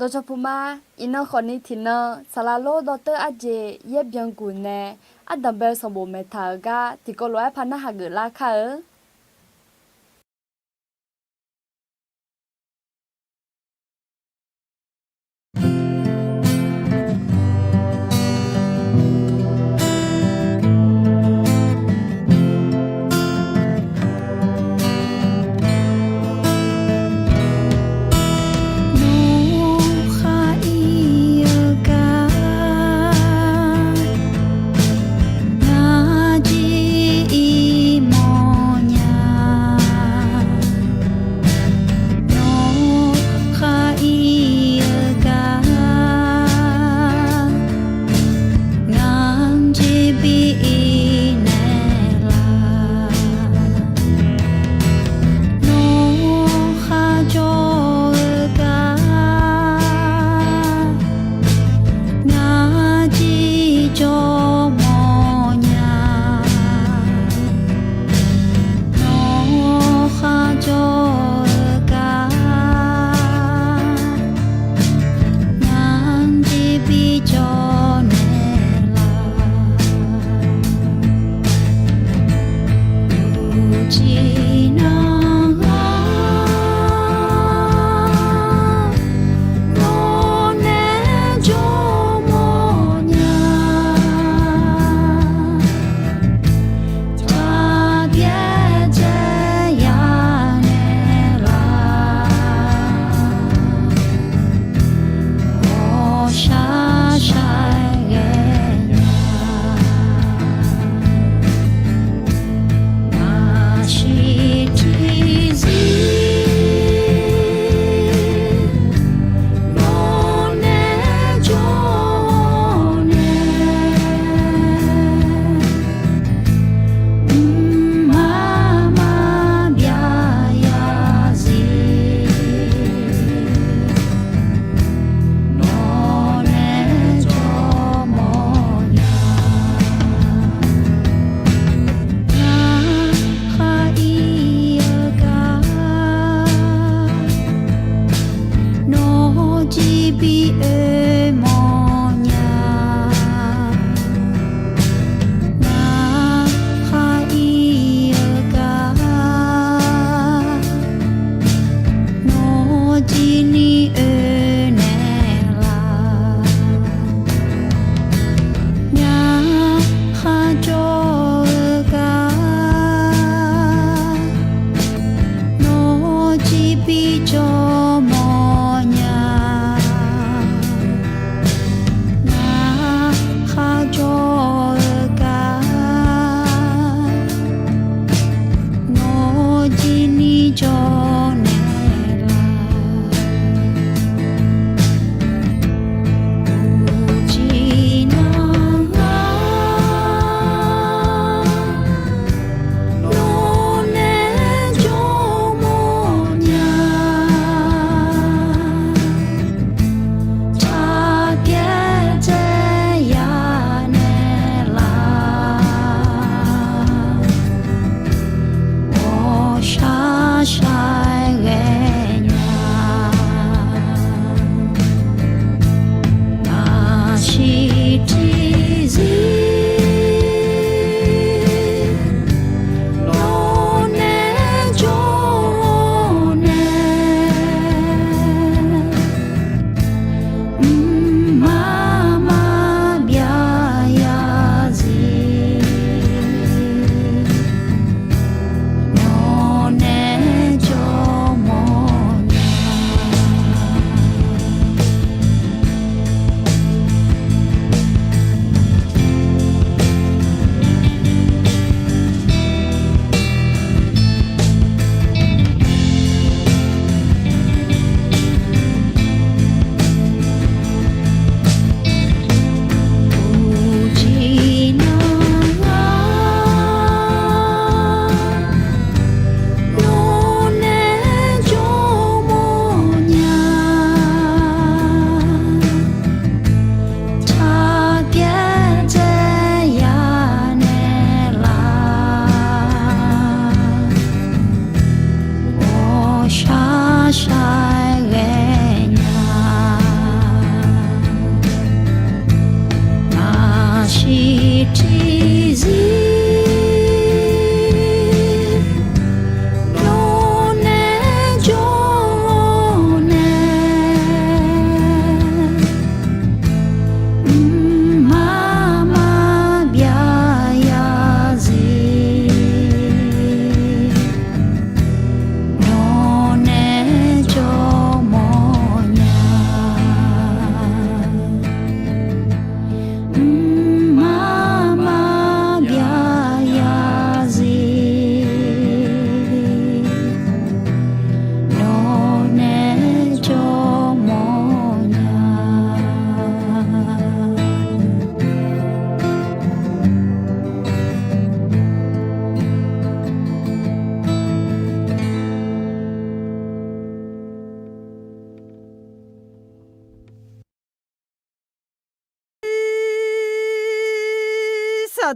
โดยเฉพาะมาอินเนอร์คนนี้ที่เนอสลาโลดอเตอร์อาเจเย็บยังกุนเนอัดดัมเบลสมบูรณ์เมทากาที่ก็ร้อยพันหักเกิดราคา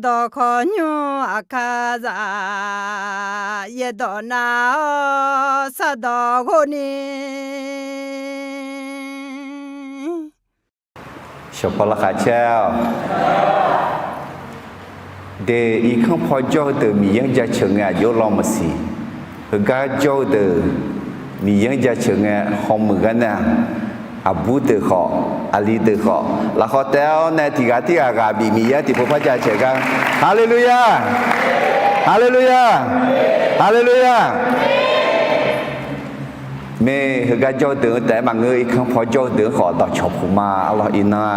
ดอคอญอาคาซาเยดอนาสะดอโคนีชอบละค่ะเจ้าเดอีข้างพอเจ้าเดมียังจะเชิงอ่ะยกลองมาสิก็เจ้าเดมียังจะเชิงอ่ะหอมเหมือนกันนะอาบูเดขออาลีเดขอแล้วเขาเต้าในที่กาบีมียังที่พวกพระเจ้าเชิงกันฮาเลลูยาฮาเลลูยาฮาเลลูยาเมื่อก็เจ้าเดือแต่บางเงยข้างพอเจ้าเดือขอต่อชอบผมมาอัลลอฮ์อินา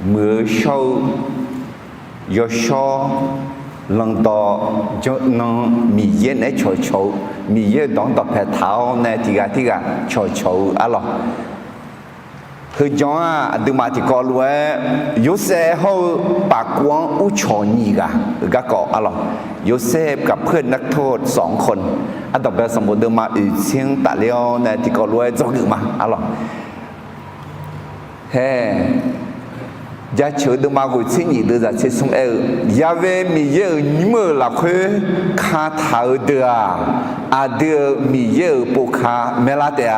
เมื่อเช้ายศลังต่อจนมีเย็นไอ้โฉมีเย็นต้องต่อแผ่เท้าในที่กาโฉอัลลอฮ์คือจ้าดูมาที่กอลวยยูเซฟเขาปากกว้างอุชนีกะก็เกาะอัลลอฮ์ยูเซฟกับเพื่อนนักโทษ2 คนอันดับแรกสมบูรณ์มาอีเชียงตะเลียวในที่กอลวยจงขึ้นมาอัลลอฮ์เฮ้ยาเชื่อดูมากุศลนี่ดูจากเชื่อสงยาเวมีเยอะนิมละคือคาถาเดืออาเดือมีเยอะปุคาเมลาเตีย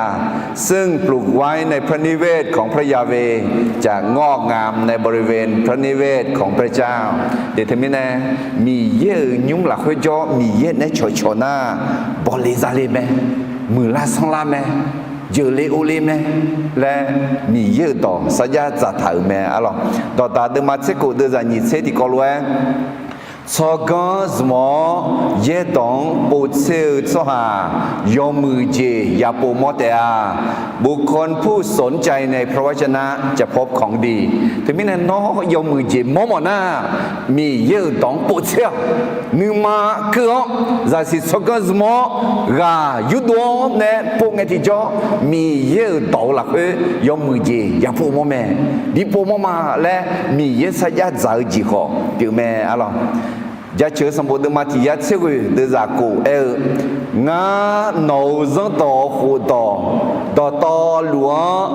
ซึ่งปลูกไว้ในพระนิเวศของพระยาเวจะงอกงามในบริเวณพระนิเวศของพระเจ้าเดี๋ยวทำไมนะมีเยอะนิมละคือจ่อมีเยอะในโฉนาบริจาคเลยไหมมือละสองละไหมเยอะเลยโอเลยไหมและมีเยอะต่อสัญญาจะถ่ายไหมอ๋อต่อตาเดิมมาเช็คกูเดินจากนี้เช็คที่กอลเวชอกันสมอเยตองปูเซลสหายอมือเจยาปูมอเตอาบุคคลผู้สนใจในพระวจนะจะพบของดีถึงมินั้นน้อยอมือเจมอมอนามีเยตองปูเซลนึกมาคือจะสิชอกันสมอกายุดวงเนี่ยพวกเงที่จ่อมีเยตองหลักยอมือเจยาปูมอแม่ดีปูมอมาและมีเยสัญญาใจจีขอเดี๋ยวแม่อะไรยาเชื่อสมบูรณ์มาที่ยาเชื่อเดือดกูงาโนซังต่อหูต่อหลวง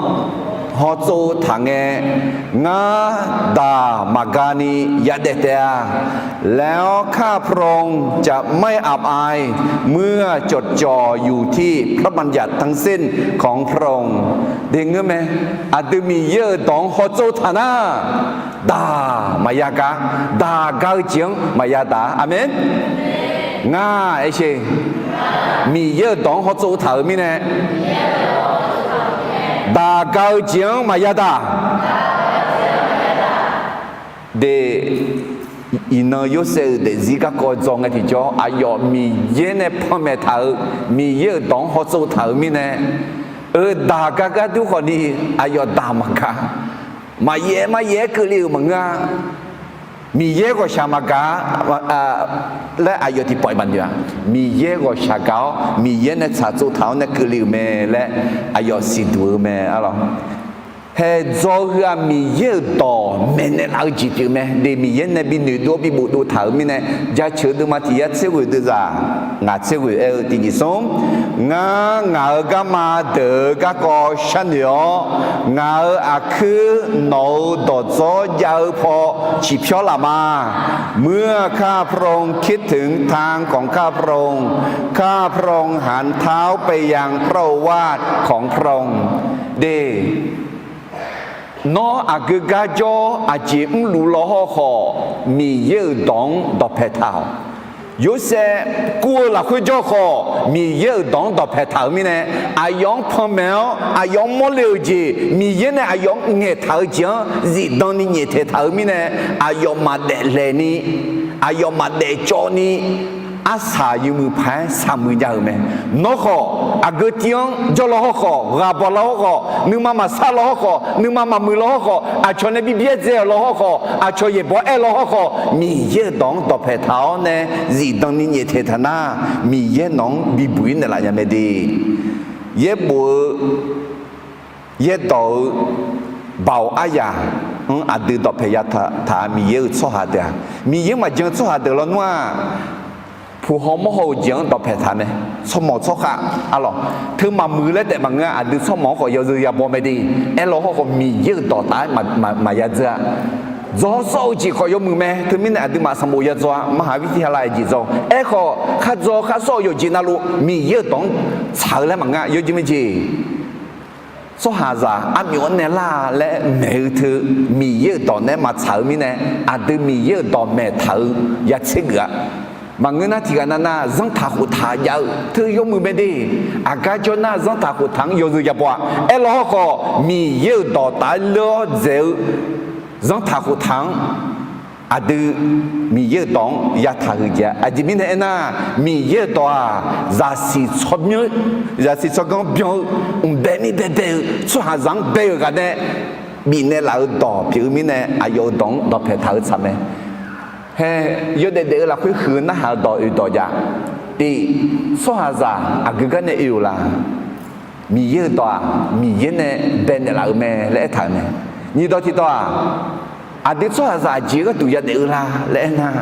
ฮอโจทางงาดามากานียาเดเตะแล้วข้าพระองค์จะไม่อับอายเมื่อจดจ่ออยู่ที่พระบัญญัติทั้งสิ้นของพระองค์เด้งไหมอาจจะมีเยอะต้องฮอโจทานาดามายากาดาเกาเจียงมายาดาอาเมนง่าไอ้เชมีเยอะต้องฮอโจทามีเนี่ยดาเกาเจียงมายาดาเดอินโยเซเดซิกาโกจงไอ้ที่จ่ออายอมีเยเนี่ยพ่อแม่ทามีเยอะต้องฮอโจทามีเนี่ยดากากาทุกคนนี้อายอดามากามาเย่คือเรื่องมึงอ่ะมีเย่ก็ชามากาและอายอที่ปล่อยบันอยู่มีเย่ก็ชาเกามีเย่ในชาจุเท้าในคือเรื่องแม่และอายอสิดูแม่อะไรเฮ้จอเรือมีเยอะต่อแม่เนี่ยเอาจีบแม่เดี๋ยวมีเยอะในบินดูบิบุดูถ่ายมีเนี่ยจะเชื่อดูมาที่ยัดเชื่อดูจ้างาเชื่อที่นี่ส่งงากามาเดกาก็ฉันเดียวงาอาคือโนดอจอยาวพอฉีบช่อละมาเมื่อข้าพระองค์คิดถึงทางของข้าพระองค์ข้าพระองค์หันเท้าไปยังพระวาทของพระองค์เดน้ออากกาจออาจิมลูลอฮอมีเยอะดองดอกเพทาวยูเซกูละคุจอขอมีเยอะดองดอกเพทาวมีเนี่ยอายองพมลอายองมอเลวจีมีเยอะเนี่ยอายองเงทาวจีจีดองนี่เงททาวมีเนี่ยอายองมาเดเลนี่อายองมาเดจอนี่อาสาอยู่มือพายสามมือเจ้าแม่นกขออากเตียงจอลอขอกาบลอขอนึกมาซาลอขอนึกมามือลอขออาชนบีเบียเจลอขออาชยบอเอลอขอมีเยดองตอเพทาวเนี่ยจีดองนี่เยเทธนามีเยน้องบีบุยเนี่ยละยังไม่ดีเยบัวเยโตเบาอายาอาดือตอเพยาถามีเยอะชั่วหาเดียมีเยอะมาจังชั่วหาเดียแล้วว่าผู้หอมเขาเจียงต่อแผ่ทานเนี่ยสมองชกอะอ๋อถึงมามือแล้วแต่บางงานอาจจะสมองเขาเยอะๆอย่าบอกไม่ดีเออเราเขามีเยอะต่อตายมายาเจ้า gió sâu chỉ có yêu mừng mẹ thứ mình là đi mà sắm bùi gió mà hai vị thiên lại gì gió ấy khó khát gió khát sâu yêu chỉ na lu mi yêu tông chở lại mà ngã yêu chỉ mình gì số hà giả anh yêu này là lẽ mẹ thứ mi yêu tông này mà chở mình này đi mi yêu tông mẹ thở ya chết gạ mà người na thì cái na dân thà hụt thà giàu thứ yêu mừng mẹ đi cái chỗ na dân thà hụt thằng yêu gì ya bỏ ấy lo khó mi yêu tông tại lo dễ dân thà hụt thằng đi mi yêu tông ya thà hụt ya đi mình này na mi yêu tông giá trị chót nhớ giá trị chót con biểu bên này để số hàng rằng bên cái này mình này là tông biểu mình này yêu tông tông phải thà hụt sao mẹ he yêu để là khuyết khứ nó hà đòi đòi giả thì số hà giả cái này yêu là mi yêu tòa mi yêu này bên này là mẹ lẽ thằng này như đó thì tòa đi số hà giả chỉ có tụi gia đều là lẽ na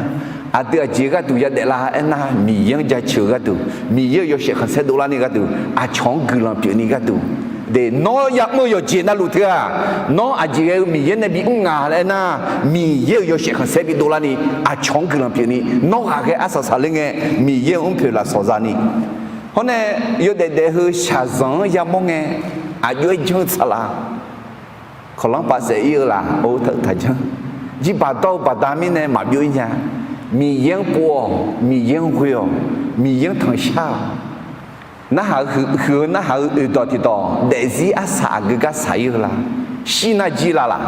đi chỉ có tụi gia đều là na mi yêu gia chữ cái tụi mi yêu sẽ không sẽ đủ là này cái tụi chọn cứ làm chuyện này cái tụi để nó giặc mơ yo chỉ na lụt thưa nó chỉ cái mi yên này bị ngã lại na mi yêu sẽ không sẽ bị đổ la ni chọn cái làm chuyện này nó cái asas là nghe mi yên ông phải là sao ra ni hôm nay yo để hơi xa dần ya mong nghe yo chung sao là khó lắm bà sẽ yêu là ô thật thật chứ chỉ bà đâu bà đam mi này mà yêu nha mi yên bùa mi yên huyo mi yên thằng sao那还和那还遇到的到，但是啥个啥有啦，西那几啦啦，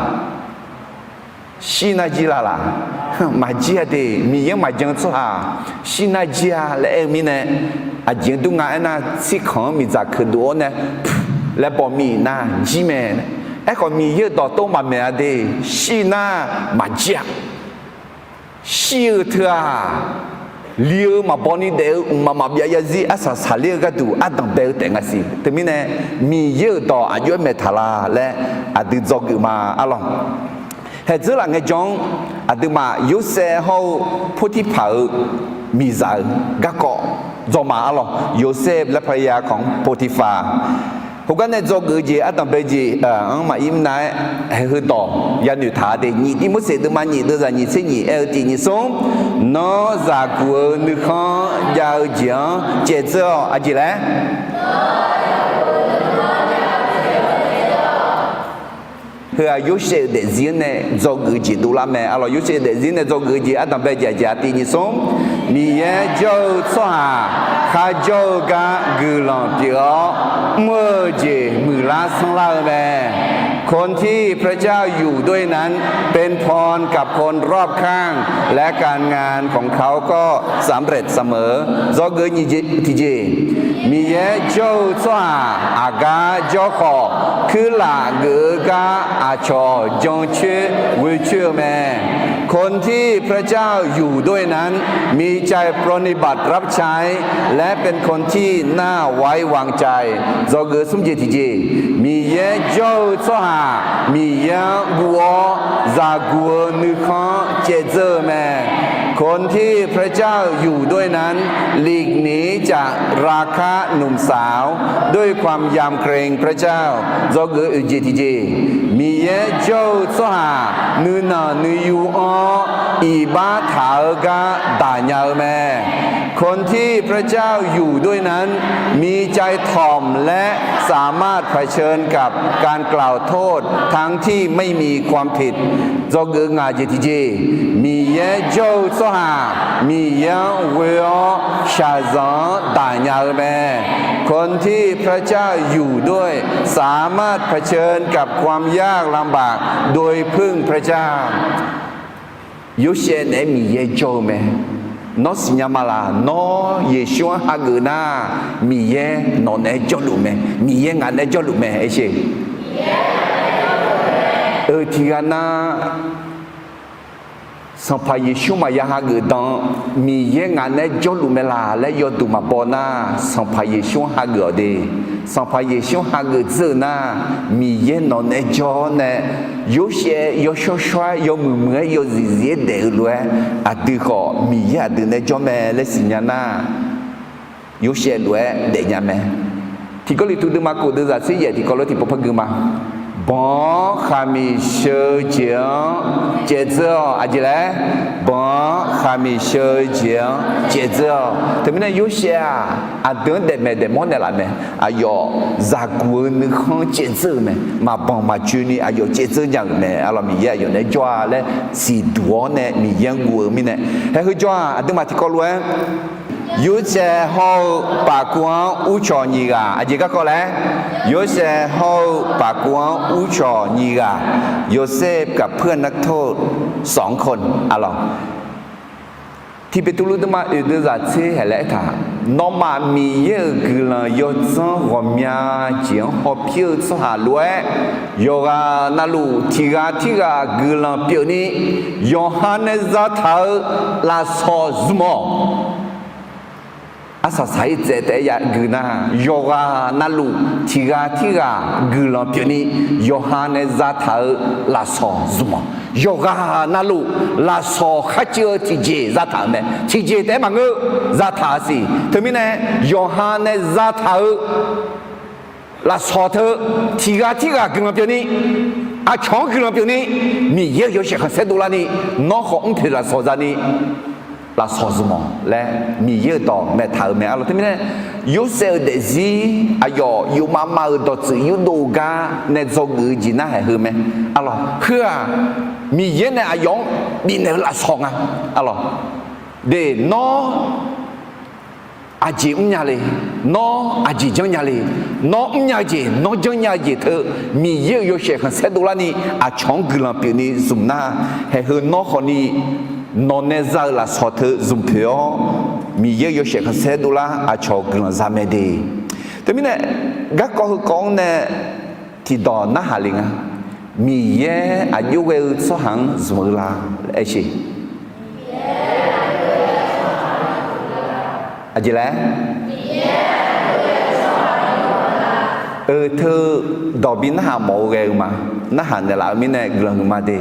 西那几啦啦，马几的，米样马讲错哈，西那几啊，来米呢，讲都俺那吃糠米咋可多呢？来把米那几咩？个米有到都嘛咩的，西那马几啊，西有特啊。liu mà bọn đi đều mà bây giờ gì asa saliu cái tu adam bel tên cái gì, thế mình này mi yêu đó ayo metala lẽ đi jog mà alo, hết giờ là nghe trong đi mà yêu xe hậu Potiphar mi giải gác cọ do mà alo yêu xe là phảiของ Potiphar hôm nay do cái gì adam bel gì mà im này hơi đỏ ya nữ thà để nhị đi mất sẽ được mà nhị được ra nhị sẽ nhị thì nhị sống nó giả của nữ khó giao giảng chế cho gì đấy hơi yếu sẽ để diễn này do cái gì đủ lắm mẹ alo yếu sẽ để diễn này do cái gì adam bel giả thì nhị sống nhị cho xóa khai cho cả người làm điều mơ gì mưa lá sang lao mẹคนที่พระเจ้าอยู่ด้วยนั้นเป็นพรกับคนรอบข้างและการงานของเขาก็สำเร็จเสมอdo người như thế gì mi ye cho xoa aga cho khó คือหลาเกือกาอาชอจงเชื่อวิเชื่อแม่คนที่พระเจ้าอยู่ด้วยนั้นมีใจปรนิบัติรับใช้และเป็นคนที่น่าไว้วางใจdo người sum gì thì gì mi ye cho xoa mi ye guo za guo nữ khó chế dơแม่คนที่พระเจ้าอยู่ด้วยนั้นหลีกหนีจากราคะหนุ่มสาวด้วยความยำเกรงพระเจ้าdo người ở gì thì gì mi ye cho xoa nữ nọ nữ yu oอีบ้าถากะด่าเยาแม่คนที่พระเจ้าอยู่ด้วยนั้นมีใจถ่อมและสามารถเผชิญกับการกล่าวโทษทั้งที่ไม่มีความผิดdo người ngài gì thì gì mi ye cho xoa mi ye will ชาซอด่าเยาแม่คนที่พระเจ้าอยู่ด้วยสามารถเผชิญกับความยากลำบากโดยพึ่งพระเจ้า有些人米也做咩？nó sinh ra mà là nó Giêsu ha người na mi ye nó này cho lũ mẹ mi ye ngàn này cho lũ mẹ ấy chứ thì anh na sang phải Giêsu mà ya ha người đó mi ye ngàn này cho lũ mẹ là lấy do tụi mà bỏ na sang phải Giêsu ha người đi sang phải Giêsu ha người giờ na mi ye nó này cho nè有些有小帅有妹妹有姐姐的路啊，对个米呀，对那叫咩来新年呐？有些路的呀咩？ที่ก็เลยทุกเดือนมากูเดือนสิเย่ที่ก็เลยที่พบพักกูมา bon khami sơ chiang chế zơ à gì đấy bon khami sơ chiang chế zơ thì mình nói xe à tưởng để món này là mẹ à yo za cuốn nước không chế zơ mẹ mà bon mà chuyên đi à yo chế zơ nhang mẹ à là mình ya yo này cho lên xì đuôi này mình yang cuốn mình này hay hơi cho à tưởng mà thì có luôn yếu sẽ hậu bà quang u trò nhì gà à gì các con lẽ yếu sẽ hậu bà quang u trò nhì gà yếu sẽกับเพื่อนนักโทษ2 คนอะหรอที่เป็นตุลุตมาเดือดเช่แหละท่าน้องมามีเยอะคือละยศสังหอมยาเจียงหอบเพียวสหลวยโยกานาลูที่กาคือละเปียวนี้ยอหันเนซาเธอลาซอซมออาศัยใช้เจตยากืนาโยกานาลูที่กากือลำเปียนี้โยฮานเนซาเธอลาซอซุมโยกานาลูลาซอขัดเจอที่เจซาเธอเนี่ยที่เจแต่มังเอซาเธอสิถึงมีเนี่ยโยฮานเนซาเธอลาซอเธอที่กากือลำเปียนี้อาช่องกือลำเปียนี้มีเยอะเสียขันเสดูลานี่น้องของพี่ลาซอซานี่ลาซอซุมและมีเยอะต่อแม่เธอแม่อะไรที่นี่ยูเซลเดซีอายอยูมาดอดซียูดูกาในโซกือจีน่าให้ไหมอะไรเพื่อมีเยอะในอายองมีในลาซองอะไรเดนออาจีอุ้งยาเลยนออาจีจังยาเลยนออุ้งยาจีนอจังยาจีเธอมีเยอะอยู่เสียขันเสดูลานี่อาช่องกือลำเปียนี้ซุมหน้าให้นอคนนี้นอนเนซาลาสอเธอซุมเพียวมีเยอะอยู่เสียขันเสดูลาอาช่องกือลำซาเมดีแต่มีเนี่ยก็คือกองเนี่ยที่ดอนน่าหาลิงมีเยอะอายุเวลสหังซุมลาเอชิอาจิแล้วเธอดอกบินหาหมอเกลมาน่าหันเดล่ามินเนกลังมาดี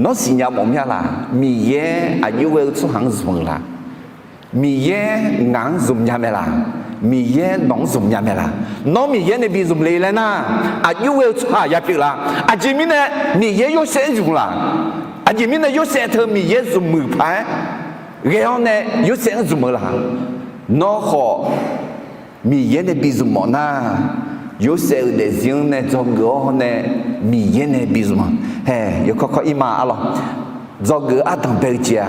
น้องสิญญาหมอมยาลามีเย่อายุเวลสุหังสุงลามีเย่งางสุมยาเมลามีเย่น้องสุมยาเมลาน้องมีเย่ในบีสุมเลยแล้วนะอายุเวลสุหายาปิลาอาจิมินเนมีเย่ยเสจุงลาอาจิมินเนยเสเธอมีเย่สุมือพายเกลเนยเสสุมือลาน้องขอมีเย็นในบิซุมอนาโยเซลเดซิงในจงก์ในมีเย็นในบิซุมเฮ้ยก็อิมาอะไรจงก์อาตังเบลเจีย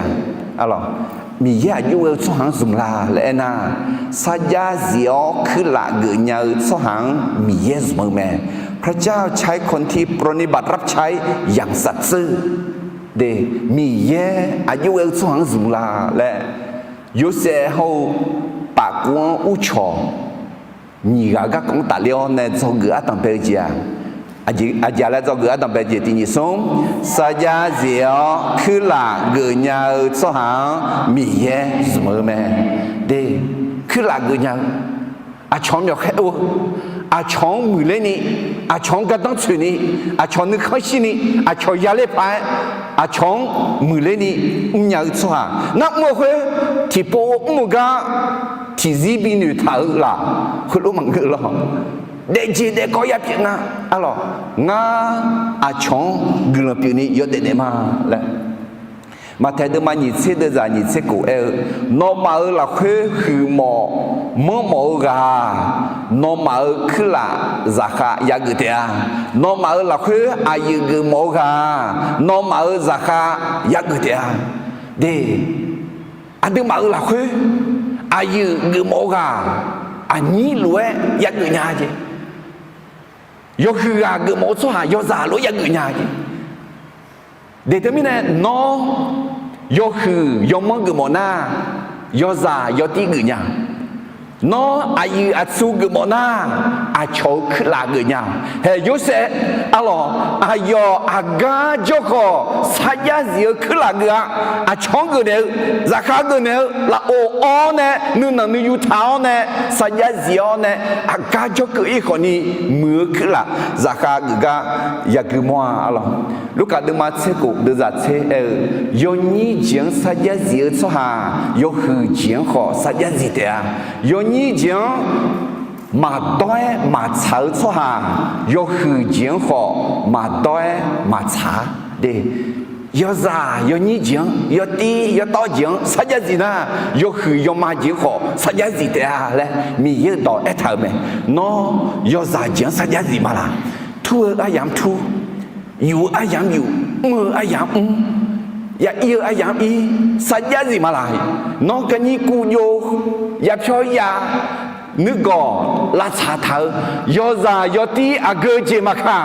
อะไรมีเยอะอยู่สหังสุมลาเลยนะสัจญาเสียวคือหลักเงยสหังมีเยสมือแม่พระเจ้าใช้คนที่ปรนิบัติรับใช้อย่างสัตย์ซื่อเดมีเยอะอายุสหังสุมลาและโยเซลปากกวนอุชอ你个讲大了呢，做个当白姐，阿家来做个当白姐，第二松，撒家少去啦，个伢做行米耶什么咩？对，去啦个伢，阿长要开哦，阿长没来呢，阿长个当村呢，阿长你开心呢，阿长压力牌，阿长没来呢，伢做行，那么会提波么个？ที่ซีบีนูท่าละคุณรู้มั้งคือหรอเด็กจีเด็กก็ยับยั้งนะอะไรงาอาชงกลุ่มปีนี้ยอดเด่นมาเลยมาแต่เดิมมันยิ่งเสียเดิมยิ่งเสียกูน้องมาละคือหมอกาน้องมาคือละราคายากเดียน้องมาละคืออายุกหมอกาน้องมาราคายากเดียเดอันเดิมมาละคืออายุกหมอกาอันนี้รวยยากเงียจียกคือกหมอสหายจ่ารวยยากเงียจีเดี๋ยวมีเนี่ยน้องยกคือยกมังกหมอหน้ายจ่ายตีเงียน้องอายุอาสูกหมอหน้าอาโชคลาเงียเฮ้ยยศอะไรอายุอากาจโคสัญญาเสียคลาเงียอาชงเงียราคาเงียละโอ้เนี่ยนู่นนี่อยู่ท้าเนี่ยสัญญาเสียเนี่ยอากาจโคอีกคนนี้มือคลาราคาเงียอยากมัวอะไรลูกค้าเดินมาเช็คกูเดินจัดเช็คยนี่เจียงสัญญาเสียสหายคือเจียงขอสัญญาเสียยนี่เจียง马呆马草错哈，要很健好，马呆马茶的，要啥要你健，要低要到健，啥家子呢？要很要马健好，啥家子的啊嘞？米有到一头没？喏，要啥健啥家子嘛啦？土阿样土，有阿样有，阿样ya ia ayam i saja gì mà lại nó cái như cu vô ya cho ya nước gò là xả thở do già do tí à cơ chế mà khả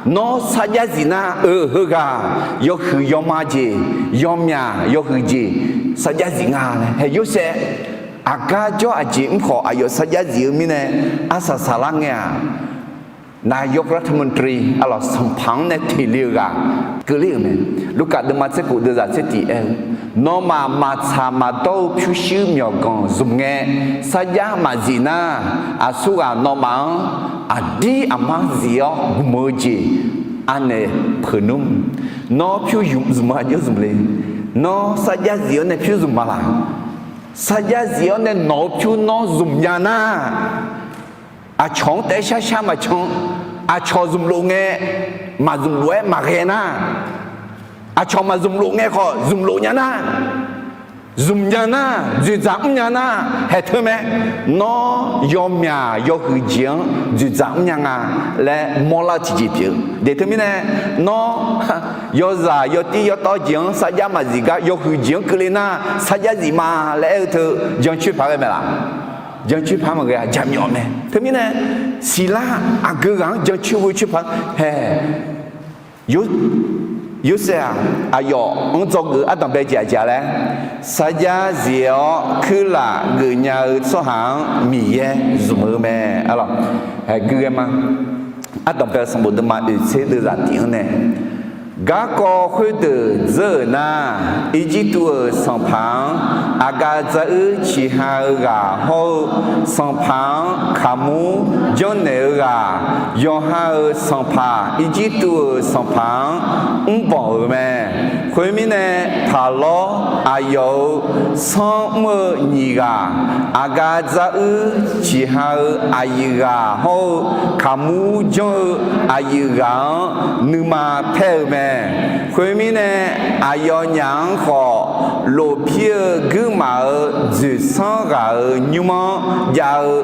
nó saja gì na hơ gà do khử do ma chế do nhà do khử chế saja gì ngà này hay do sẽ à ca cho à chế khó à do saja gì mi này à sa sa lang nghe นายกรัฐมนตรีอลอสัมพังในที่เลือกคือเรื่องนี้ลูกกาดมาเสกุเดจัดที่นอมาชามาโตพิชิมยอกงซุมเงสัญญามาจีน่าอาสุกานอมาอดีอามาจีอกุมจีอันเนพนุมนอพิวยุมซุมาเยซุมเลยนอสัญญาจีอเนพิวซุมมาลาสัญญาจีอเนนอพิวนอซุมยานาà chọn để xa mà chọn à cho dùng lỗ nghe mà dùng lỗ mà nghe na à cho mà dùng lỗ nghe khó dùng lỗ nhá na dùng nhá na dù giảm nhá na hệ thưa mẹ nó do nhà do hư chiến dù giảm nhá na là mò la chỉ tiêu để thưa mẹ nè nó do già do tí do to chiến sa giá mà gì cả do hư chiến cứ lên na sa giá gì mà lẽ thưa dân chuyên phá cái mẹ là dân chuyên phá mà cái giảm nhỏ mẹ thế mi nè xì la à cứ gắng dân chuyên phá hè yếu xe à yo ông cho người ăn tầm bê chả chả lẽ sa giá diệu cứ là người nhà ở số hàng mì ye dùng mơ mẹ à lo hè cứ em mà ăn tầm bê xong một đêm mà để xe đưa ra tiếng này gã có khơi từ giờ na ý chí tua song phẳng à gã giờ chỉ hai gã hậu song phẳng khám mu do nề gã do hai song phẳng ý chí tua song phẳng bỏ mẹ khơi mi nè thà lo à yêu song mơ nhị gã à gã giờ chỉ hai à gã hậu khám mu do à gã nữ mà theo mẹ khuyên mi nè ai yo nhang họ lộ phía cứ mà dự sáng gà nhưng mà giờ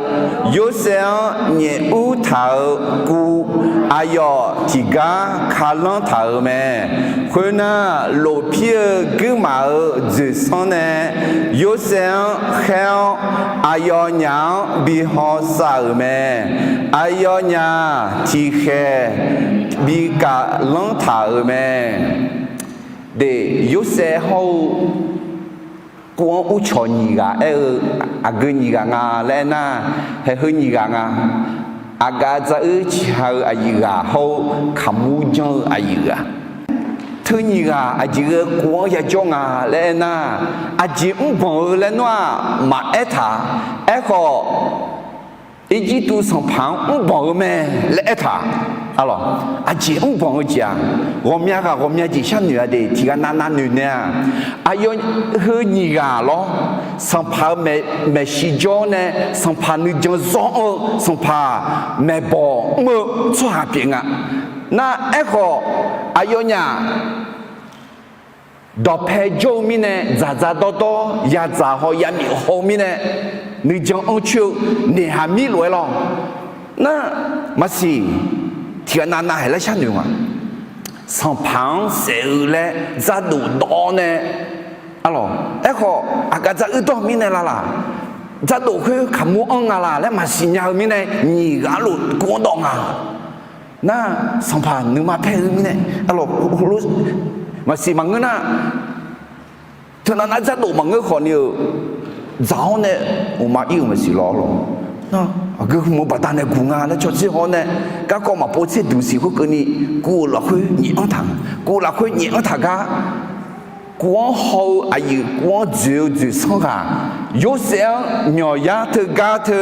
yếu sáng nhẹ u thảo cu ai yo thì gà khá lăng thảo mẹ khuyên na lộ phía cứ mà dự sáng nè yếu sáng khéo ai yo nhang bị họ sợ mẹ ai yo nhang thì khe bị cả lăng thảo mẹ để yếu xe hậu của u cho nhị gà à gơ nhị gà ngà lẽ na hay hơi nhị gà ngà à gà za chỉ hay à nhị gà hậu khám mu cho à nhị gà thứ nhị gà à chỉ gơ của ya cho ngà lẽ na à chỉ bỏ lẽ nó mà ép thả ép họ ý chí tu song phẳng bỏ mẹ lẽ thả alors à chỉ bỏ chia gom nhà chỉ sang nữa để thì cái nan nữa nè à yo hơi nhị gà lo song phẳng mẹ xí cho nè song phẳng nữ cho rõ song phẳng mẹ bỏ mơ cho hạ biển à na echo à yo nhà đọc hệ châu mi nè giá to ya giá họ ya mi họ mi nè nữ cho ông chiu nè hà mi lối lo na mà gì thì cái nana hay là sao nữa mà song phẳng sẽ là giá đủ đó nè alo echo à cái giá ư đó mi nè là giá đủ khi khám mua ông là lấy mà xin nhau mi nè nhị gã lụt cũng đong à na song phẳng nữ mà phải mi nè alo mà xì mà ngứa na cho nên anh rất đủ mà ngứa khó nhiều giáo nè mà yêu mà xì lo nó cứ mua bà ta này cũng ngà nó cho xí họ nè các con mà bố xí đủ xí của cái này cô là khơi nhẹ thằng cô là khơi nhẹ thằng cả 光好啊有光就上啊，有想鸟丫头家头，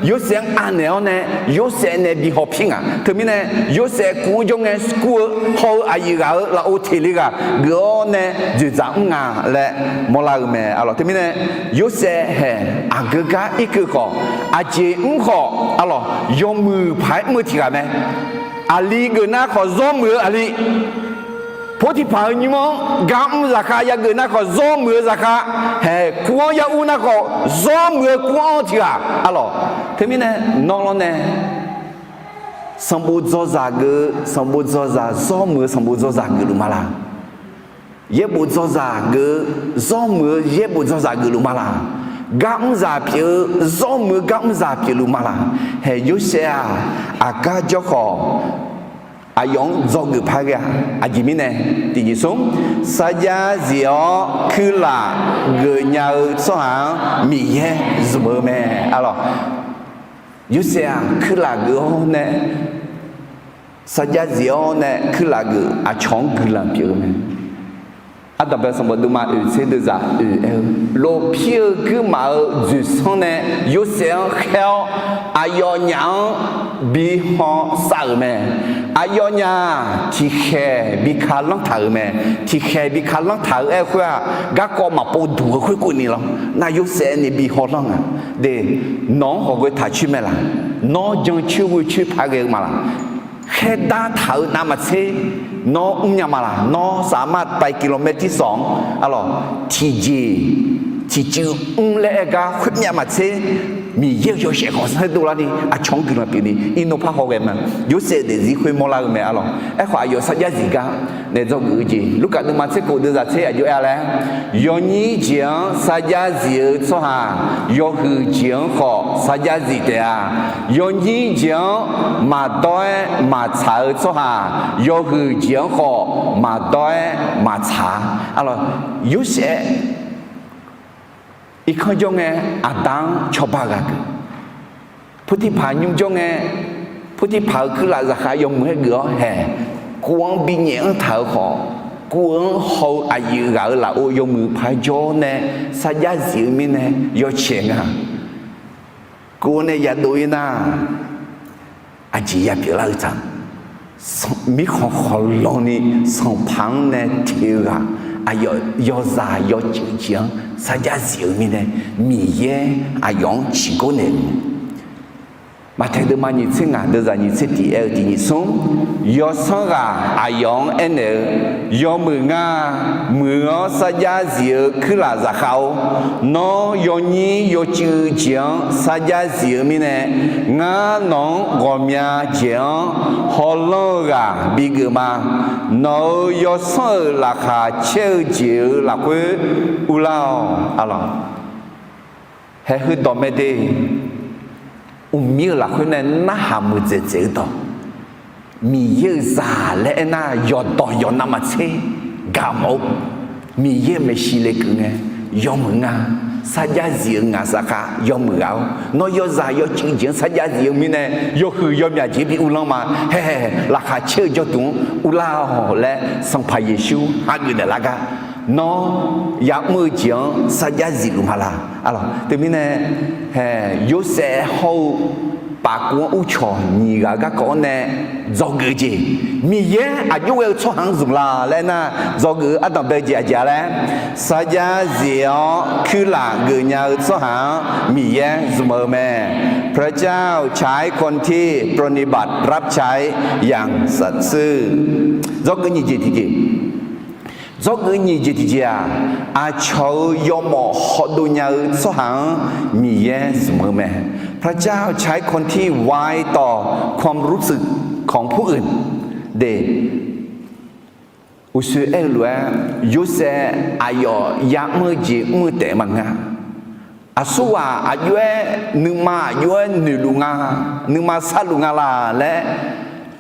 有想阿娘呢，有想呢比好拼啊，特别呢有想光中呢过好啊有个啦我体力个，我呢就怎啊来莫拉个咩啊咯，特别呢有想嘿啊个家一个好，啊姐好啊咯，用มือ拍มือ提个咩，啊里个那好做มือ啊里。พอที่ผ่านนี้มั้งกำราคายาเกินนักก็ซ้อมมือราคาเฮ้กวนยาอุนักก็ซ้อมมือกวนที่อ่ะอ๋อทีนี้เนี่ยน้องเราเนี่ยสมบูรณ์จ้าจากสมบูรณ์จ้าจากซ้อมมือสมบูรณ์จ้าจากรู้มาละเย็บบุจ้าจากซ้อมมือเย็บบุจ้าจากรู้มาละกำราเพียซ้อมมือกำราเพียรู้มาละเฮ้ยุเสียอากาศเจ้าของอายุจงกุพากะอาจิมิเนี่ยที่ยิ่งสูงสัจจะเสียคือละเกินยาวสหางมีเยสมอแม่อะไรยุเสียคือละเกินเนี่ยสัจจะเสียเนี่ยคือละเกินอาชงคือละเพียวแม่อัตตาเป็นสมบูรณ์มาเสียด้วยจ้ะโลเพียวคือมาจุดส่งเนี่ยยุเสียเขาอายุยังบีหอสาวแม่อายอญาที่แค่บิคาลังถาแม่ที่แค่บิคาลังถาคุยกะก็มาปูดูคุยกุนี่ละนายกเสนี่บิฮอลังอ่ะเดน้องเขาก็ถ่ายชื่อแม่ละน้องจังชื่อพาเกมาละแค่ด้าถานามาเซน้องยามาละน้องสามารถไปกิโลเมตรที่2อะไรที่จือเละกะคุยยามาเซมีเยอะๆเสียของให้ดูแล้วนี่อาชงกินมาปีนี้อินโนพาเขาเวมันยุเสเดziคุยมอลาเมอลองไอ้ขวายสัญญาสิกาในจงกุจีลูกกันดูมาเสกดูจะเสียอยู่อะไรยอนี้เจียงสัญญาสิสหายอคือเจียงขอสัญญาสิเดียยอนี้เจียงมาต้อยมาชาสหายอคือเจียงขอมาต้อยมาชาอะไรยุเสอีกข้อจงเงอาดังชอบบ้ากันผู้ที่ผ่านยุ่งจงเงผู้ที่ผ่านคือหลักราคายงมือเกือแห่กวงบินยังเท้าขอกวงเขาอายุเราละโอยงมือพายโจเนสัญญาสิมิเนยอเชียงอ่ะกวงเนี่ยอย่าดูนะอาจีอย่าเปล่าจังมีของขอลองนี่ส่งพังเนี่ยเที่ยว啊要啥要究竟，啥家小米呢？米耶啊用几个呢？嘛睇到嘛你听啊，都是你听第二第二松，要上啊用安呢，要门啊门啊啥家小去啦啥好，喏要你要究竟啥家小米呢？我侬我名讲好老啊，别个嘛。nó do sơ là khá chơi chịu là quê u lao à là hay hơi đỏ mê đi miêu là quê này nó hàm một dễ dễ đó mi yêu già lẽ na do đỏ do nằm mà xe gà mốc mi yêu mê xì lê cưng nghe do mừng à sa gia diện ngà sa cả do mừng áo nó do già do chữ chuyện sa gia diện mi này do hư do nhà chỉ bị u long mà he là khá chơi cho chúng u lao lẽ sang phải Giêsu hai người này là cả nó giác mơ chuyện sa gia diện mà là alors từ mi này he do sẽ hậu bà của u trò nhì gà các con này do người gì mi ye à yêu yêu cho hàng dùng là lên na do người ăn tầm bề gì à lên sa gia diệnคือlà người nhà cho hàng mi ye dùng mơ mẹ พระเจ้าใช้คนที่ปฏิบัติรับใช้อย่างสัตย์ซื่อ do người nhì gì thì gì do người nhì gì thì gì à cháu yêu mộ họ đôi nhau cho hàng mi ye dùng mơ mẹ พระเจ้าใช้คนที่ไว้ต่อความรู้สึกของผู้อื่นเดอุสุเอลัวยุเซอายอยากมือจีมือเตะมังงาอาสุวาอายุนึงมาอายุนึลุงานึงมาซาลุงาลาและ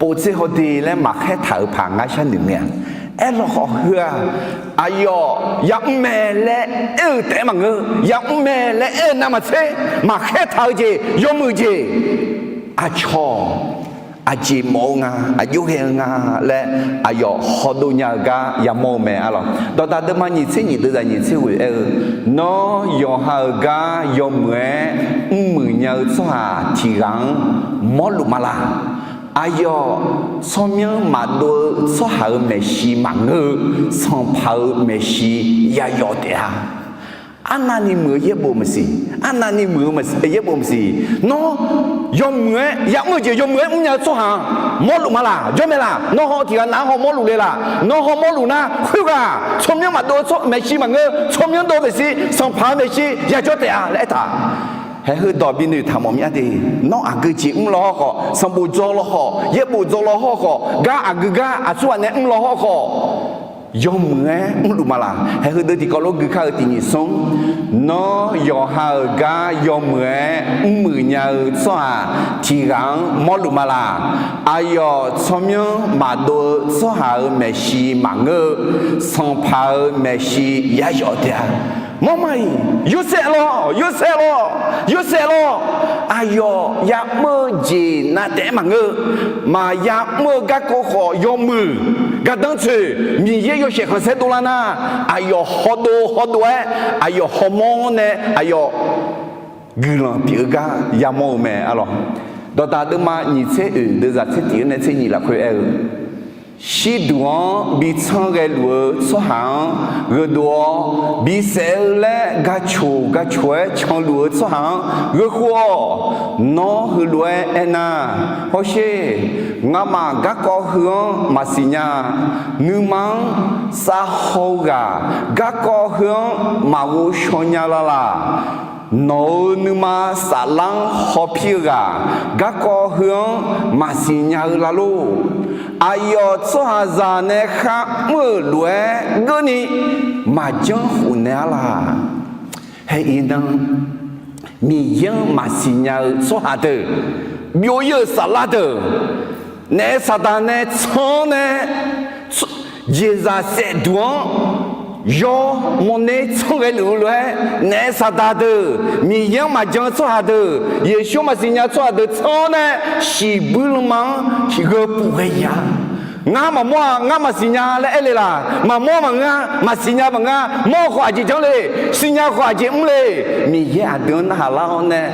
ปูซิฮดีและมาแค่ถ่ายผ่านงาชั้นหนึ่งเนี่ยเอลขอเฮืออายอยากแม่และแต่มังเงอยากแม่และนามาเซมาแค่ถ่ายจียมือจีอาชอ อาจีโมงอายุเฮงและอายอฮอดูญากายาโมเมอะลอดอตาเดมาญิเซญิเดซาญิเซหุนอยอฮากายอมเอมือญาซาทีรังมอลุมาลาอายอสอมยังมาดูสหาเมชีมังสองพาเมชียายอเดียอันนั้นนี่มือเย็บบ่มสิอันนั้นนี่มือมันเย็บบ่มสิน้อยอมมือยามมือเจยอมมือมึงอย่าสู้หามอลุมาล่ะยอมไหมล่ะน้อหอที่กันน้าหอมอลุเลยล่ะน้อหอมอลุนะคุยกันชมยังมาดูชมเมชีมังชมยังดูเมชีสองพาเมชียาจอเดียและท่าให้คือดอกบินอยู่ทำอะไรดีน้องอากุจีล้อก็สมบูรณ์จอล้อเย็บบูจอล้อก็กาอากุกาอาส่วนเนี่ยล้อก็ยอมเงอุลุมาลาให้คือเด็กก็ลูกข้าวตีนิสงน้อยอหากายอมเงมือเนื้อสวาทีรังมอลุมาลาอายอสมยมาดูสวาเมชีมังสองพาเมชียาจอเดียมอไม่ยูเซโลอายอยากมือจีน่าแต่มังมาอยากมือก็ขอยอมมือกระดังเชมีเยอะเสียขันเสตุลานาอายอฮอดูอายอฮอมอนเนอายอกลังปีกายามอเมอะลอดอตาเดมาญิเซเดซาเซติเนเซญิลาคุเอชีดวงบิชังเกลัวสหังเรดัวบิเซลกาชูชังลัวสหังเรขัวนอฮลัวเอนาโฮเชงามากะกอเฮืองมาสิญานึมังซาโฮกากะกอเฮืองมาวูชอญาลาลาโนนึมาสาลังฮอพิกากะกอเฮืองมาสิญาลาลูอายอดสหจาเนข้ามือรวยก็นี่มาจังหุ่นเนี่ยล่ะให้อีนังมียังมาสิญาสหเดมีเยอะสลัดเนสตาเนชงเนเยซาเสดวงยอมเนชงเกลูรวยเนสตาเดมียังมาจังสหเดเยชูมาสิญาสหเดชงเนชีบุลมังชีกปุเฮียงามามัวงามาสิญาและเอเลล่ะมามัวงามาสิญามังามัวขวาจิจังเลยสิญาขวาจิมเลยมีเยอะเดือนหาลาวเนี่ย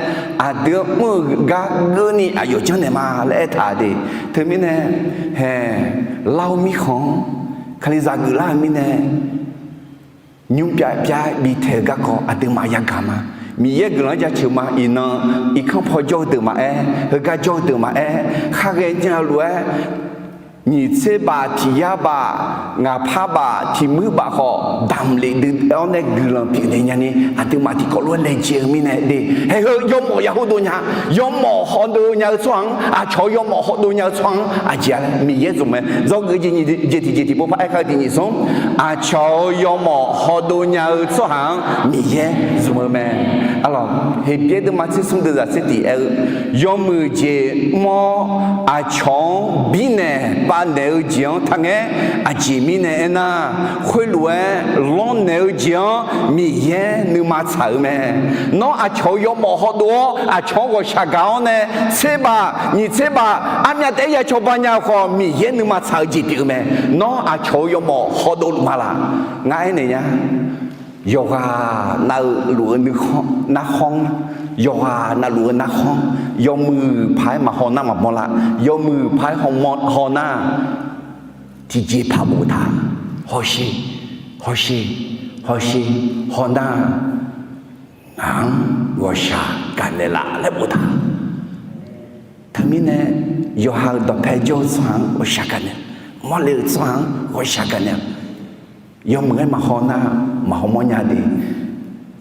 เดือนมือกาเกนี่อายุจังเนี่ยมาและท่าดีเธอมีเนี่ยเฮ้เรามีของคลิซากุลามีเนี่ยยุ่งใจบีเทก็ขอเดือนมายากามามีเยอะกลังจะเชื่อมาอีน้องอีข้างพอโจเดือนมาเฮก็โจเดือนมาข้าเรียนรวย你这把提呀吧，我怕吧提木吧好，当来的要那个人别人家呢，都马提高罗来接米呢的，还有要么要好多人，要么好多人床，瞧要么好多人床，姐米也怎么，这个你不怕爱看的你送，瞧要么好多人床，米也怎么么？alors，嘿别的嘛，这送的是第二，要么接么瞧比呢。把牛讲，他个前面呢那会乱乱牛讲，米耶你妈臭咩？那瞧要毛好多，瞧个下高呢，这把你这把俺家第一瞧把人好，米耶你妈臭几条咩？那瞧要毛好多嘛啦，爱你呀。有啊，那路那ห้อง有啊，那路那ห้อง有มือพายมาหอหน้ามาหมดละ有มือพายหอหอหน้าที่เจ็บพาบูตาหอชีหอหน้าอังวัชากันเลยละและบูตาทั้งนี้เนี่ย有หาดอกไม้โจสางวัชากันเนี่ยมอเลสางวัชากันเนี่ยยอมเงินมาหอหน้ามาหอมญาดี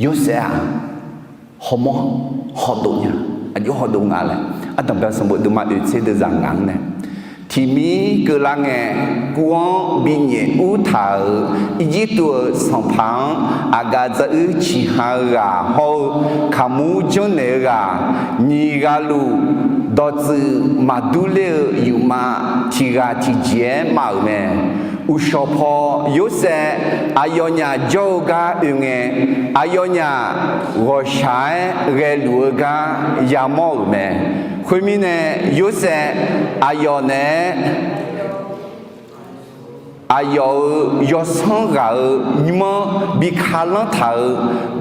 ยศเสียหอมหอดุญาอายุหอดุงอะไรอันดับแรกสมบูรณ์ดูมาดูเสียดูจังงังเนี่ยที่มีกำลังกวางบินเยอุทาอีกตัวสัมพันธ์อากาศจะชิฮาราหอขามูจนเนรานิกาลูดอซึมาดูเลอยู่มาที่ราที่เจมาเมอุชพอยศอายญาโจกาอึงอายญารอชายเรลัวกายามอเม คุยมีเนี่ยยุเสอายอเนี่ยอายอยสังกา你们比卡冷头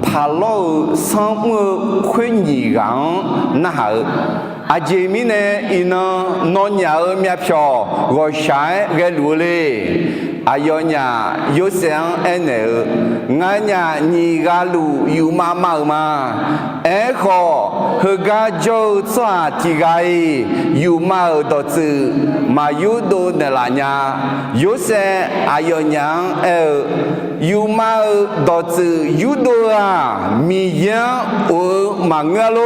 爬老上么会泥gang那好อาเจมิเนอินนอนยาเมียพอก็ใช้เกลูเลยอายอญายุเสียงเอเนงานญานีกาลูอยู่มาเอขอฮกาโจสวาติกายอยู่มาดอซือมาอยู่โดนลาญายุเสอายอญาอยู่มาดอซืออยู่โดอามียังโอมังกะโล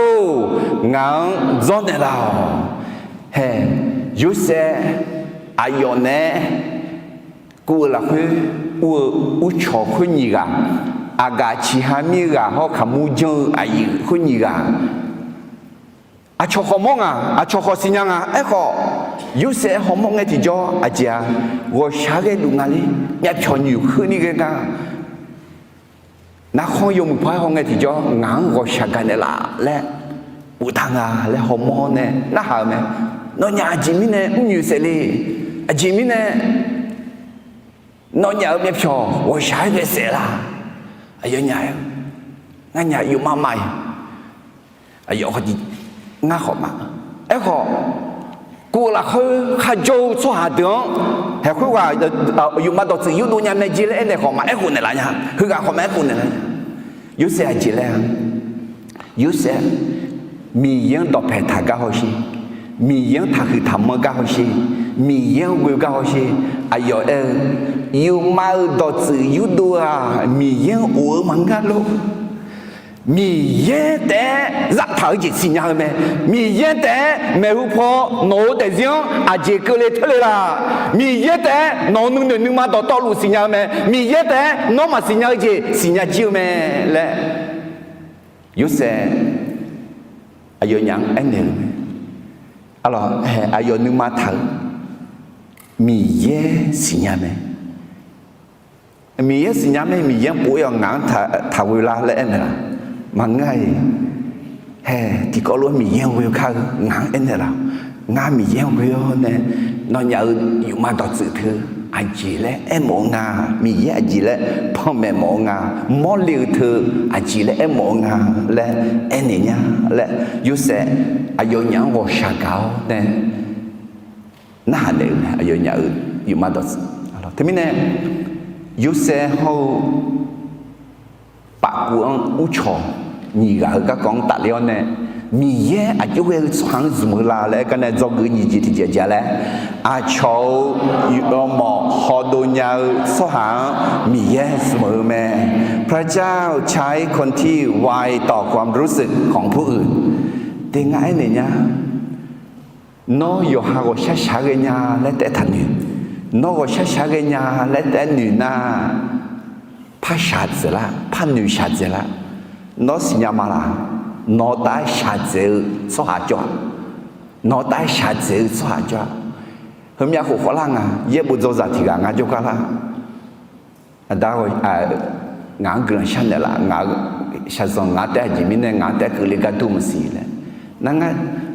งานจอนเราเฮ้ยุเสอายอเนกูละคืออุชอคุญิกาอากาชิฮามิกาฮอขมูจงอายุคุญิกาอาชอขมงอาชอขสิญญาเอขอยุเสขมงเอติจออาจาวชาเกลุงาลีเนี่ยชอนอยู่คือนี่กะนักของยมพายของเอติจองางวชากันเนล่ะและอุทางาและขมงเนี่ยน่าหาไหมนอนยาจิมิเนี่ยอยู่เสลีจิมิเนี่ยนอนยาไม่พอว่าใช้ได้เสียละไอ้ยังไงงั้นยาอยู่มาใหม่ไอ้ยอเขาดีง่าขอมาไอ้ขอกูละเขาข้าโจสวาเดืองเฮ้คุยว่าอยู่มาต่อสื่ออยู่ดูยามในจีเล่เนี่ยขอมาไอ้คนเนี่ยละเนี่ยคือการขอมาไอ้คนเนี่ยละอยู่เสียจีเล่อยู่เสียมียังต่อแผ่ทากาเขาสิมียังทาคือทำมือกาเขาสิมียังวิวกาเขาสิไอ้ยออยู่มาต่อสื่ออยู่ดูมียังอัวมังกาโลมียังแต่รักเธอจีสิญญาไหมมียังแต่แม่ผู้พ่อโน้แต่ยังอาจจะเกิดเลยทะเลละมียังแต่น้องนึงมาต่อลูสิญญาไหมมียังแต่น้องมาสิญญาจีสิญญาจิ๋วไหมและยุเสอายุยังอันเดียวalors ayo nu ma thal mi ye sinya me mi ye sinya me mi ye po yo ngang tha wi la le en la ma ngai he ti ko lo mi ye wi kha ngang en la nga mi ye wi yo ne no nya yu ma do zi the a ji le e mo nga mi ye a ji le pho me mo nga mo liu the a ji le e mo nga le en ni nya le yu se ayo nya wo sha gao ne na le ayo nya yu ma do alors thế nên yu se ho pa kuang u cho ni ga ka kong ta liao ne mi ye a ju we sang zu la le ka ne zo gu ni ji ti jia le a chou yu do mo ho do nya so ha mi ye su mo me พระเจ้าใช้คนที่ไวต่อความรู้สึกของผู้อื่นแต่ง่ายเนี่ยน้อยอยู่หาก็ช้าๆกันยาและแต่ทันอยู่น้อยก็ช้าๆกันยาและแต่หนึ่งน่ะพระชาติละพระหนุ่มชาติละน้อยสิญญามาละน้อยได้ชาติสหจวน้อยได้ชาติสหจวเฮมีหัวฝรั่งเย็บบุญโจจัดที่งานจุกันละดาวงานเกินชั้นเนี่ยละงานชั้นสองงานแต่จิมิเนี่ยงานแต่คือเรียกกันตุ้มสีเลยนั่นไง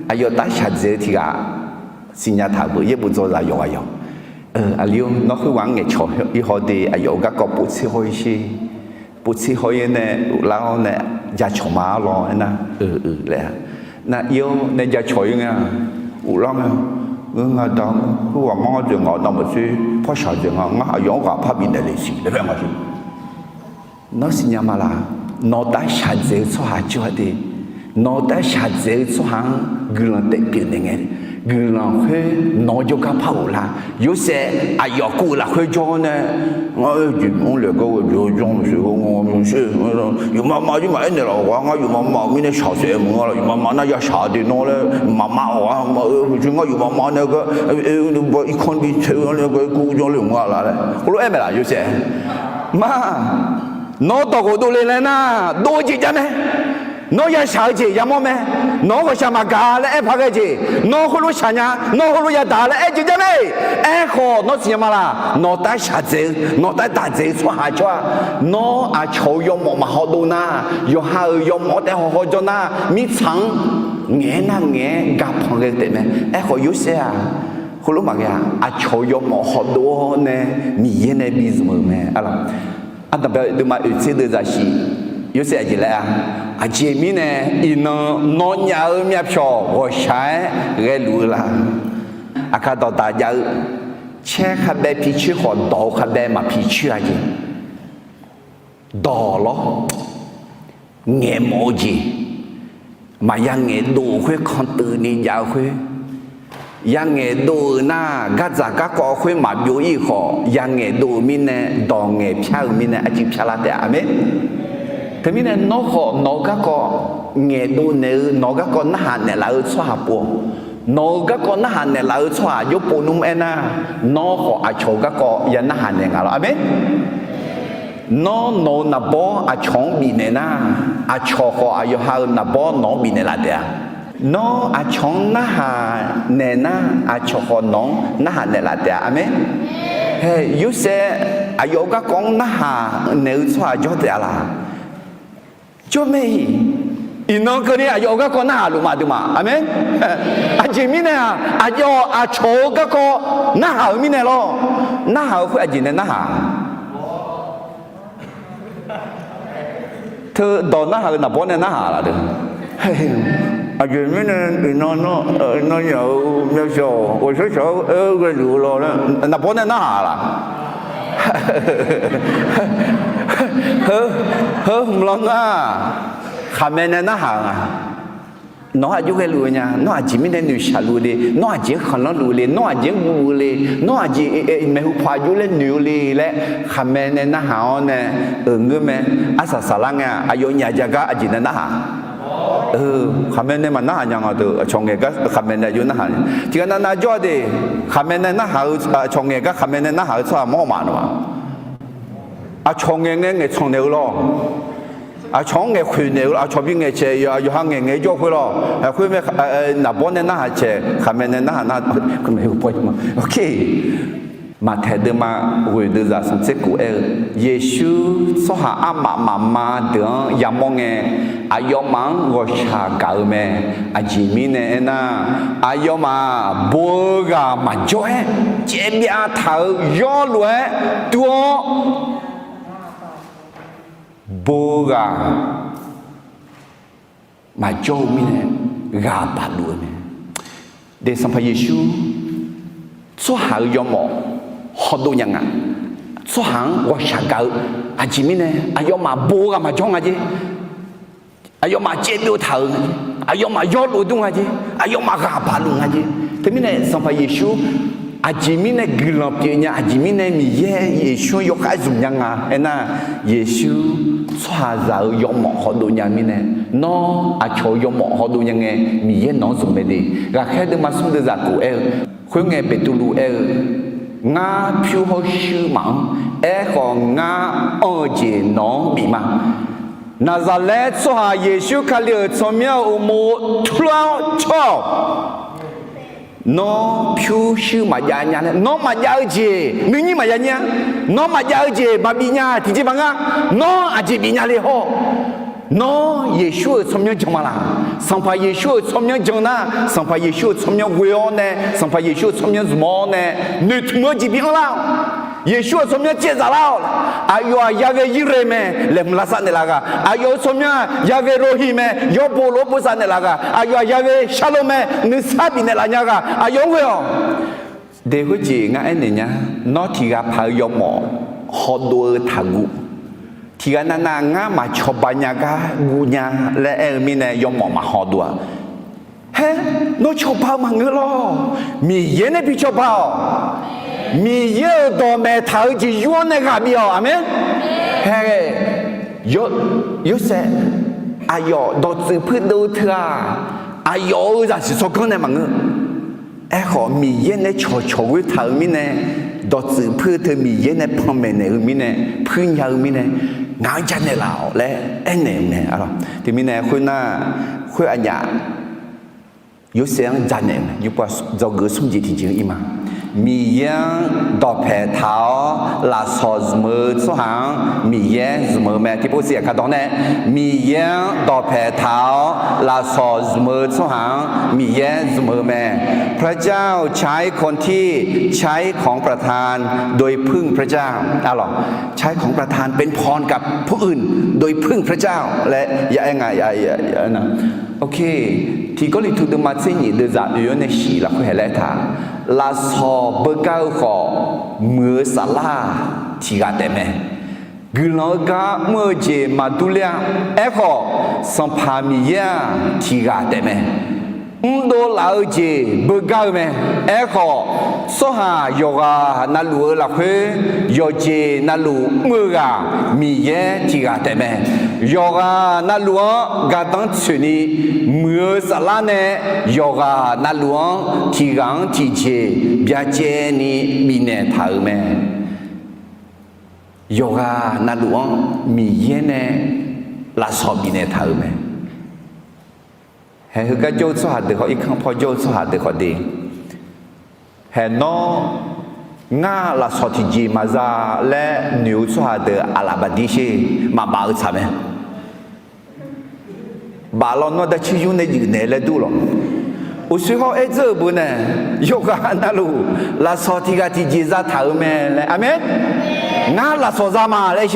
อายุตั้งชาติที่ก็สิญญาถาบุเย็บบุญโจจัดอยู่อายุอายุน้องคือวางเงี้ยชอบอีหอดีอายุก็ก็ปุชิหอยชีปุชิหอยเนี่ยแล้วเนี่ยจะชมาลอนะเลยนะอายุเนี่ยจะชอยไงอุลองงาดองคือว่ามอจะงอดองมาซื้อพ่อชาวจะงออายุก็พับบินได้เลยสิได้แบบนั้นน้องสิญญามาละน้องได้ชาติสวาจวดดีน้องได้ชาติสวางกุลันเตกินยังไงกุลันเฮน้องจะกับพ่อละ有些อายุกูละเฮจอนเนี่ยอยู่มองเลยก็อยู่จง是我们是有妈妈就买的了我有妈妈明天小学么了有妈妈那要啥的孬了妈妈我就我有妈妈那个我一看比车那个姑娘了我了我说哎没啦有些妈น้อตอกดูเลยนะดูจีจังไหมน้อยาชาจียามอมไหมน้อก็ชามากาและเอพักจีน้อคนรู้ชาญาน้อคนรู้ยาดาและเอจีจังไหมเอขอน้อสิมาละน้อได้ชาจีน้อได้ตาจีสวาจ้าน้ออาชอยมมาหอดูนะยหายมแต่หอจนะมีฉัง nghe na nghe gặp phong cái tệ mẹ họ yếu xe à họ lúc mà cái cho yo mỏ họ đồ nè mi yên nè bị gì mẹ alors anh ta bảo được mà ít xe được ra gì yếu xe gì là chị mi nè ino nó nhà ở nhà cho họ sai cái lúa là cái đó ta giờ che khá bé皮吃họ đỏ khá bé mà皮吃à gì đỏ lo nghe mỏ gì mà yang nghe đồ khuê con từ đi giáo khuê yang nghe đồ na gắt giả gắt có khuê mà biểu ý họ yang nghe đồ mình nè đỏ nghe phao mình nè chỉ phao là đẹp mẹ thế mình nè nó họ nó gắt có nghe đồ nè nó gắt có nó hàn nè là ở xóa bộ nó gắt có nó hàn nè là ở xóa yếu bộ nôm na nó họ chỗ gắt có yang nó hàn nè ngà là mẹ nó na bó chong bị nè na cho họ yêu hao na bó nó bị nè là đẹp nó chong na hà nè na cho họ nó na hà nè là đẹp amen hey you say yêu các con na hà nếu xóa cho đẹp là cho mày nó cái này yêu các con na hà luôn mà đúng mà amen chỉ mình nè yêu cho các con na hà mình nè lo na hà phải gì nè na hà thưa đó nó là bố nên nó hà là được à chuyện mấy nên nó nhiều số tôi số cái rượu rồi đó là bố nên nó hà là hơ không lo à khám nên nó hà à nó là những cái lúa nha nó là chỉ mình nên nuôi xả lúa đi nó là chỉ khăn nó lúa đi nó là chỉ ngủ đi nó là chỉ mấy hôm qua chú lên nuôi đi lẽ khám nên nó hảo nè người mẹ sa lăng à ayo nhà jaga chỉ nên nó hả khám nên mà nó hả nhau từ trong nghề các khám nên là chú nó hả chỉ cần nó cho đi khám nên nó hả trong nghề các khám nên nó hả sao mà mà trong nghề nghề trong nghề lo chong nghe khuyên nhiều cho biết nghe chơi yêu hàng nghe cho khuyên lo khuyên mấy nạp bốn nên na chơi khám nên na khuyên mấy bôi mà ok mà thay được mà người đưa ra sản xuất của Giêsu số hạ mà đường yam mong nghe ayo mang ngồi xa cả mẹ chỉ mình nè na ayo mà bố gà mà cho chế bia thảo gió lúa tua bố gà mà cho mình gà bà luôn để xong phải Giêsu số hàng yom mỏ họ đâu nhang à số hàng quá sáng cỡ chỉ mình này yom mà bố gà mà cho ngay chứ yom mà chế biểu thở yom mà gió lùi tung ngay chứ yom mà gà bà luôn ngay chứ thế mình này xong phải Giêsu chỉ mình này gửi tiền nhà chỉ mình này mình Giêsu yêu cái dùng nhang à na Giêsu xóa dạo yom mỏ họ đồ nhà mình này nó cho yom mỏ họ đồ nhà nghe mình nó dùng mấy đi gà khác được mà xuống được giả của khuyên nghe bị tu lu ngã phiêu họ sư mạng còn ngã ở chỉ nó bị mà Nazareth xóa Giêsu khai lửa cho nhau một thua cho nó phiêu sư mà dài nhà nó mà dài gì nếu như mà dài nha nó mà dài gì mà bị nhà thì chỉ bằng nó chỉ bị nhà liền ho nó Giêsu trong những trong mà là xong phải Giêsu trong những trong na xong phải Giêsu trong những quê nè xong phải Giêsu trong những mỏ nè nơi thua chỉ bị lao Giêsu trong những chết lao ayo Yahweh Yireh lem lasan nelaga ayo trong những Yahweh Rohi yo bolo pusan nelaga ayo Yahweh Shalom nisabi nelaga ayo quê để cái gì ngay này nhá nó thì gặp phải yom mỏ họ đua thằng thì cái nana ngã mà cho bà nhà ga gu nhà lẽ mình này yom mỏ mà họ đua he nó cho bao mà ngỡ lo mi yên này bị cho bao mi yêu đồ mẹ thảo chỉ yuan này gặp yêu amen he yo sẽ ayo đồ chữ phước đồ thưa ayo ra chỉ số con này mà ngỡ họ mi yên này cho với thảo mình này đồ chữ phước thưa mi yên này phong mẹ này mình này phước nhà mình này ngáo chân này lão lẽ anh này à thì mình này khuyên anh nhà yo sẽ anh chân này yo qua do gỡ sung gì thì chỉ im mà มียังดอกแผ่เท้าลาซอสมือสหางมียังสมือแม่ที่ผู้เสียขาดองแน่มียังดอกแผ่เท้าลาซอสมือสหางมียังสมือแม่พระเจ้าใช้คนที่ใช้ของประทานโดยพึ่งพระเจ้าหรอใช้ของประทานเป็นพรกับผู้อื่นโดยพึ่งพระเจ้าและยังไงนะโอเคที่ก็เลยถูกดมาเสียเดือดอยู่ในสีละคุยแล้วท่าลาซอเบอร์เก้าขอมือสลาที่กาเตมกุลกาเมื่อเจมาดูเลียเอขอสัมภามียาที่กาเตมโดลาเจเบอร์เก้าเมเอขอสหายกานาลูละคุยโยเจนาลูมือกามีเยที่กาเตมโยกานาลูกาตังชุนีมือสลาเนโยกานาลูที่กังที่เจบยาเจนีมีเนทาเมโยกานาลูมีเยเนลาสอบมีเนทาเมเฮ้ยก็โจทย์สหัสเด็กเขาอีกครั้งพอโจทย์สหัสเด็กเขาดีเห็นน้องง่าลาสอติจีมาซาและนิวสหัสเด็กอาลาบดีเชมาบ้าอุตสาห์ไหมบ้าเราโน้ตได้ชื่อยูในยืนในเลดูหรออุสุเขาเจอบุญเนี่ยโยกานาลูลาสอติกาติจีซาถาเมเลยอเมนง่าลาสอซามาเลยเช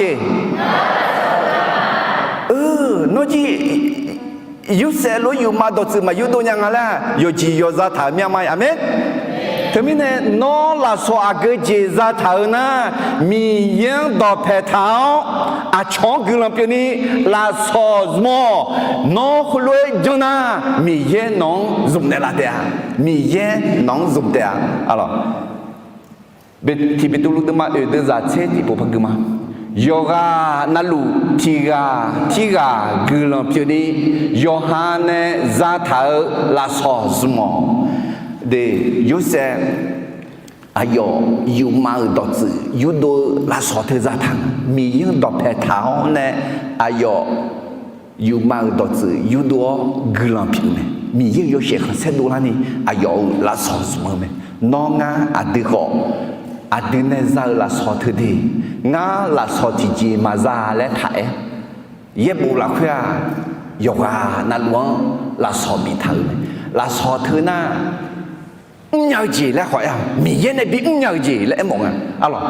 โน้จียูเซโลยูมาดอซึมายูโดยังอะไรยูจียูซาถามีอะไรอเมนทำไมเนี่ยน้องลาสวาเกจิซาถานะมียังดอกแพทาวอาช่องกุลำปีนี้ลาสอสมอน้องคุยจนะมีเย่น้องซุ่มเนลาเดียมีเย่น้องซุ่มเดียอะไรที่เป็นตัวลูกตัวมาเดินจากเชติปุพังกมาโยกานาลูทีกากุลำปีนี้โยฮานเนซาถาลาสอสมอเดยูเซอายยูมาดอซยูโดลาสอเทซาทังมียังดอกแพทาวเนอายยูมาดอซยูโดกลัมพิเมมียังยูเชคเซดูลานีอายลาสอสมเมน้องาอดีกอดีเนซาลาสอเทดีงาลาสอติจีมาซาและไทยเย็บบุลาเคียโยกานาลวงลาสอมีเธอลาสอเธอหน้าnhờ gì là hỏi à mi yên này bị nhờ gì là em mong à alo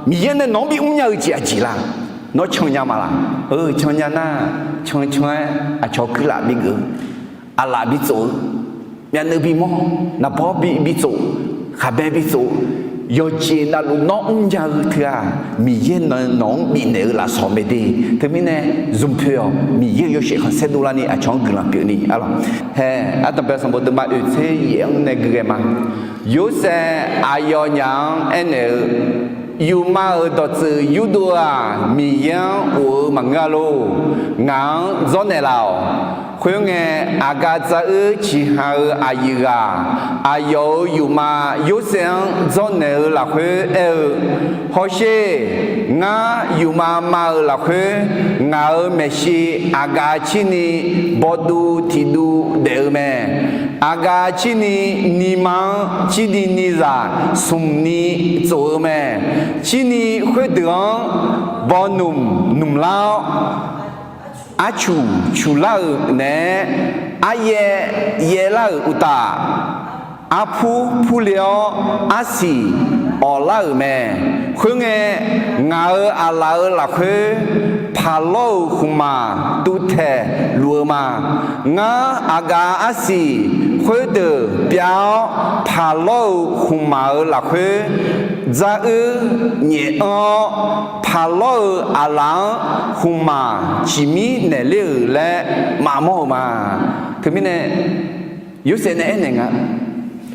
mi yên này nó bị nhờ gì là nó trong nhà mà là trong nhà na trong cho cứ là bị ngữ là bị chỗ nhà nơi bị mò là bó bị chỗ khá bé bị chỗ yo chi là lúc nó nhờ thưa mi yên nó bị nợ là sao mới đi thế mình này zoom phiêu mi yên yo sẽ không sẽ đu la ni trong cái làm việc này alo he tầm bây giờ một tầm bao nhiêu thế yên này cái mà yo sẽ ayo nhang anh yu ma ở đó chứ yu đua mi yên ở mang nga lô ngang gió này lao khuyên nghe aga za chỉ ha ayiga ayo yu ma yu sen gió này là khuyên họ sẽ nga yu ma là khuyên nga messi aga chini bodu tidu đều me aga chini ni mang chini ni za sumni zo me chini khuyên đường bo num lao a chu lao ne a ye lao uta a pu liao a si o lao me khuyên nghe ngao a lao là khuyên pa lo khuma tu the lua ma nga aga a si khuyên de biao pa lo khuma là khuyên za nhẹ pa lo a lang khuma chỉ mi nè liu lệ mà mò mà thế mình nè yếu sẽ nè nè ngã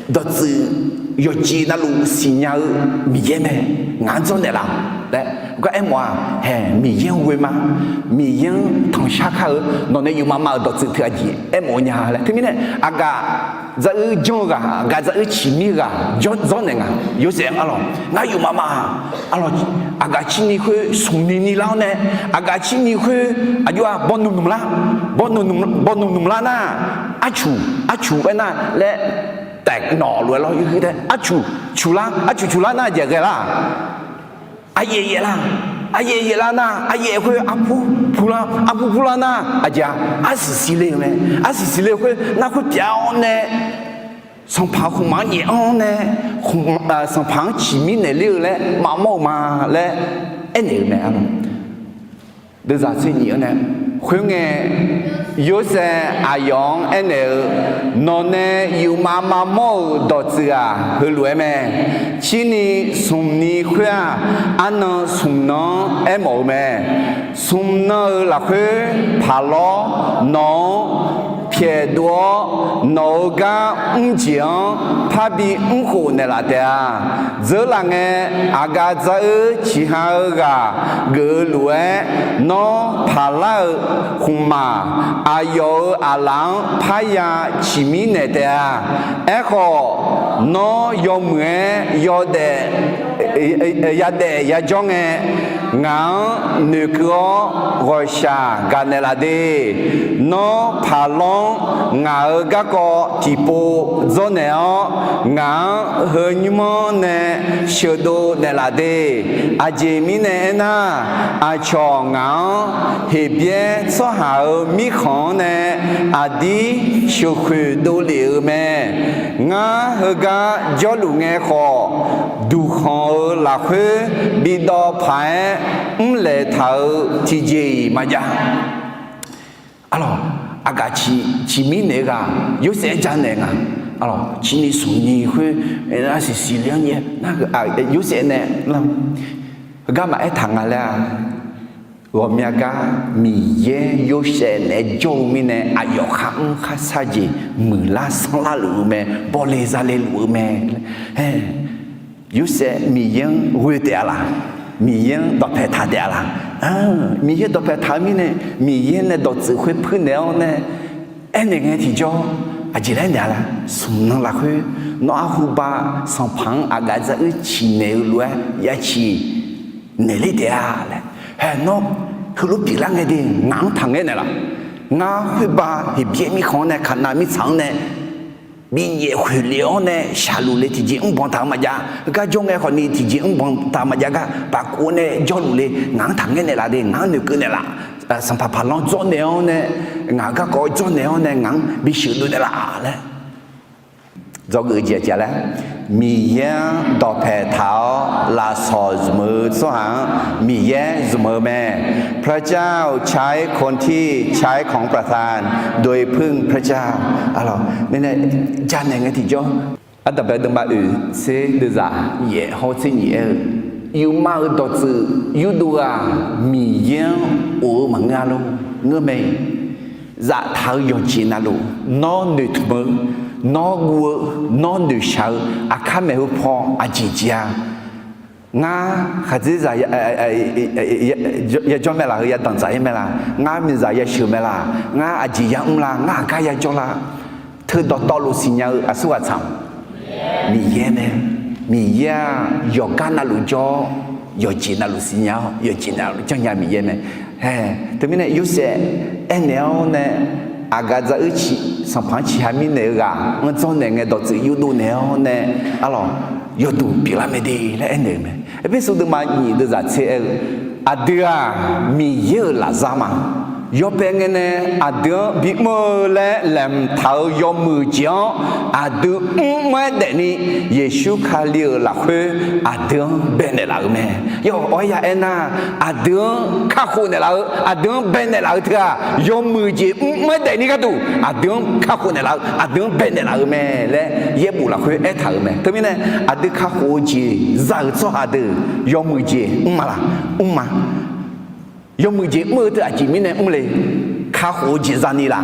đó chứ yếu chỉ là lu xin nhau mi yên nè ngán cho nè làm đấy các em hòa hè mi yên quê mà mi yên thằng sát khờ nó này yếu mà đó chứ thứ gì em ở nhà là thế mình nè aga za jonga ga za chimi ga jo nè ngã yếu sẽ alo ngã yếu mà alo aga chini khơi sùng ni lao nè aga chini khơi ajua bon num la na achu na le tẹt nọ luôn lo như thế à chủ la na giờ cái là à ye la na à ye khui apu pula na à ja à xì lệ khui na khui piao nè song phang không mang nhẹ nè không song phang chỉ mi nè liu lệ mà mò mà lệ anh này mẹ anh đưa ra suy nghĩ nè khuyên nghe yếu sẽ ayong anh này nó nè yêu mà mò đồ gì à hơi lười mẹ chỉ ni sum ni khuyên anh nó sum nó em mò mẹ sum nó là khuyên phá lo nó撇多脑干讲，怕比火那拉的啊，这两个阿嘎子其他个路哎，孬怕了红嘛，阿有阿郎怕呀前面那的啊，哎好，孬要么要的，要装哎。ngang nữ có gọi xa gan này là đi nó phá long ngã các có chỉ bộ do này ngã hơn như mà nè sửa đồ này là đi à chị mi nè na à cho ngã hệ biết số hảo mi khó nè à đi sửa khử đồ liệu mẹ ngã hơn cả do lũ nghe khó đủ khó là khử bị đo phải lệ thở thì gì mà ra alo aga chỉ mi nè ga yếu sẽ chán nè alo chỉ ni sung ni khui na si liang nhé na cái yếu sẽ nè làm ga mà thằng à là gồm nhà ga mi ye yếu sẽ nè châu mi nè ayo khăm khá sa gì mưa la sang la lũ mẹ bỏ lê ra lê lũ mẹ yếu sẽ mi yang huế tè là mi yên đọc phải thà đẹp là mi yên đọc phải thà mi nè mi yên nè đọc chữ khuê phun nèo nè em này nghe thì cho à chỉ là nè là sum năng là khuê nó hu ba song phẳng à gái ra chỉ nè luôn ya chỉ nè lấy đẹp là nó cứ lúc bị lăng nghe đi ngang thằng nghe này là ngang khuê ba thì biết mi khó nè khả năng mi sáng nè bị nhẹ khuya liễu nè xả lũ lệ thì diễn bọn thằng mà ra cái trong nghe còn đi thì diễn bọn thằng mà ra cái bà cô nè cho lũ lệ ngang thằng cái này là đi ngang được cái này là sản phẩm phá long cho nèo nè ngang cái coi cho nèo nè ngang bị sửa đôi này là đấy do người trẻ trẻ là mi yên đọc phải tháo là sò mờ số hàng mi yên mờ mẹ พระเจ้าใช้คนที่ใช้ของประทานโดยพึ่งพระเจ้าalors nên là cha này nghe thì cho à đặc biệt đồng bào c'est deux à ye họ sẽ ye yêu mau đồ chữ yêu đua mi yên ở mà nghe luôn nghe mày dạ tháo yêu chi na luôn nó nửa mơ nó gua nó nửa sao à khám mẹ họ à chị cha nga khá dễ dàng ya cho mẹ là ya tận giải mẹ là nga mình giải ya sửa mẹ là nga à chị ya là nga cái ya cho là thưa đó to lu xin nhau à suy chăng mi ye nè mi ya yo can na lu cho yo chi na lu xin nhau yo chi na cho nhà mi ye nè thế mình này yêu sẽ em nèo nè à gà za chi sang phán chi hai mình nè gà ngon cho nè nghe đó chữ yêu đu nèo nè alo yo tu piramide la ene me episode de ma ni de za cl adia mi ye la zama yo pengene adia bi mo le lam thao yo mu jiao adu ma de ni yesu khali la khwe adia ben la me yo oya ena adia kha khu ne la adia ben la thia yo mu ji ma de ni ka tu adia kha khu ne la adia ben la me le ye bu la khwe e tha me to mi ne adia kha khu ji za zo adia yo mu ji ma la ma yo mu ji mơ tự chỉ mình này lệ khá khổ chỉ ra ni là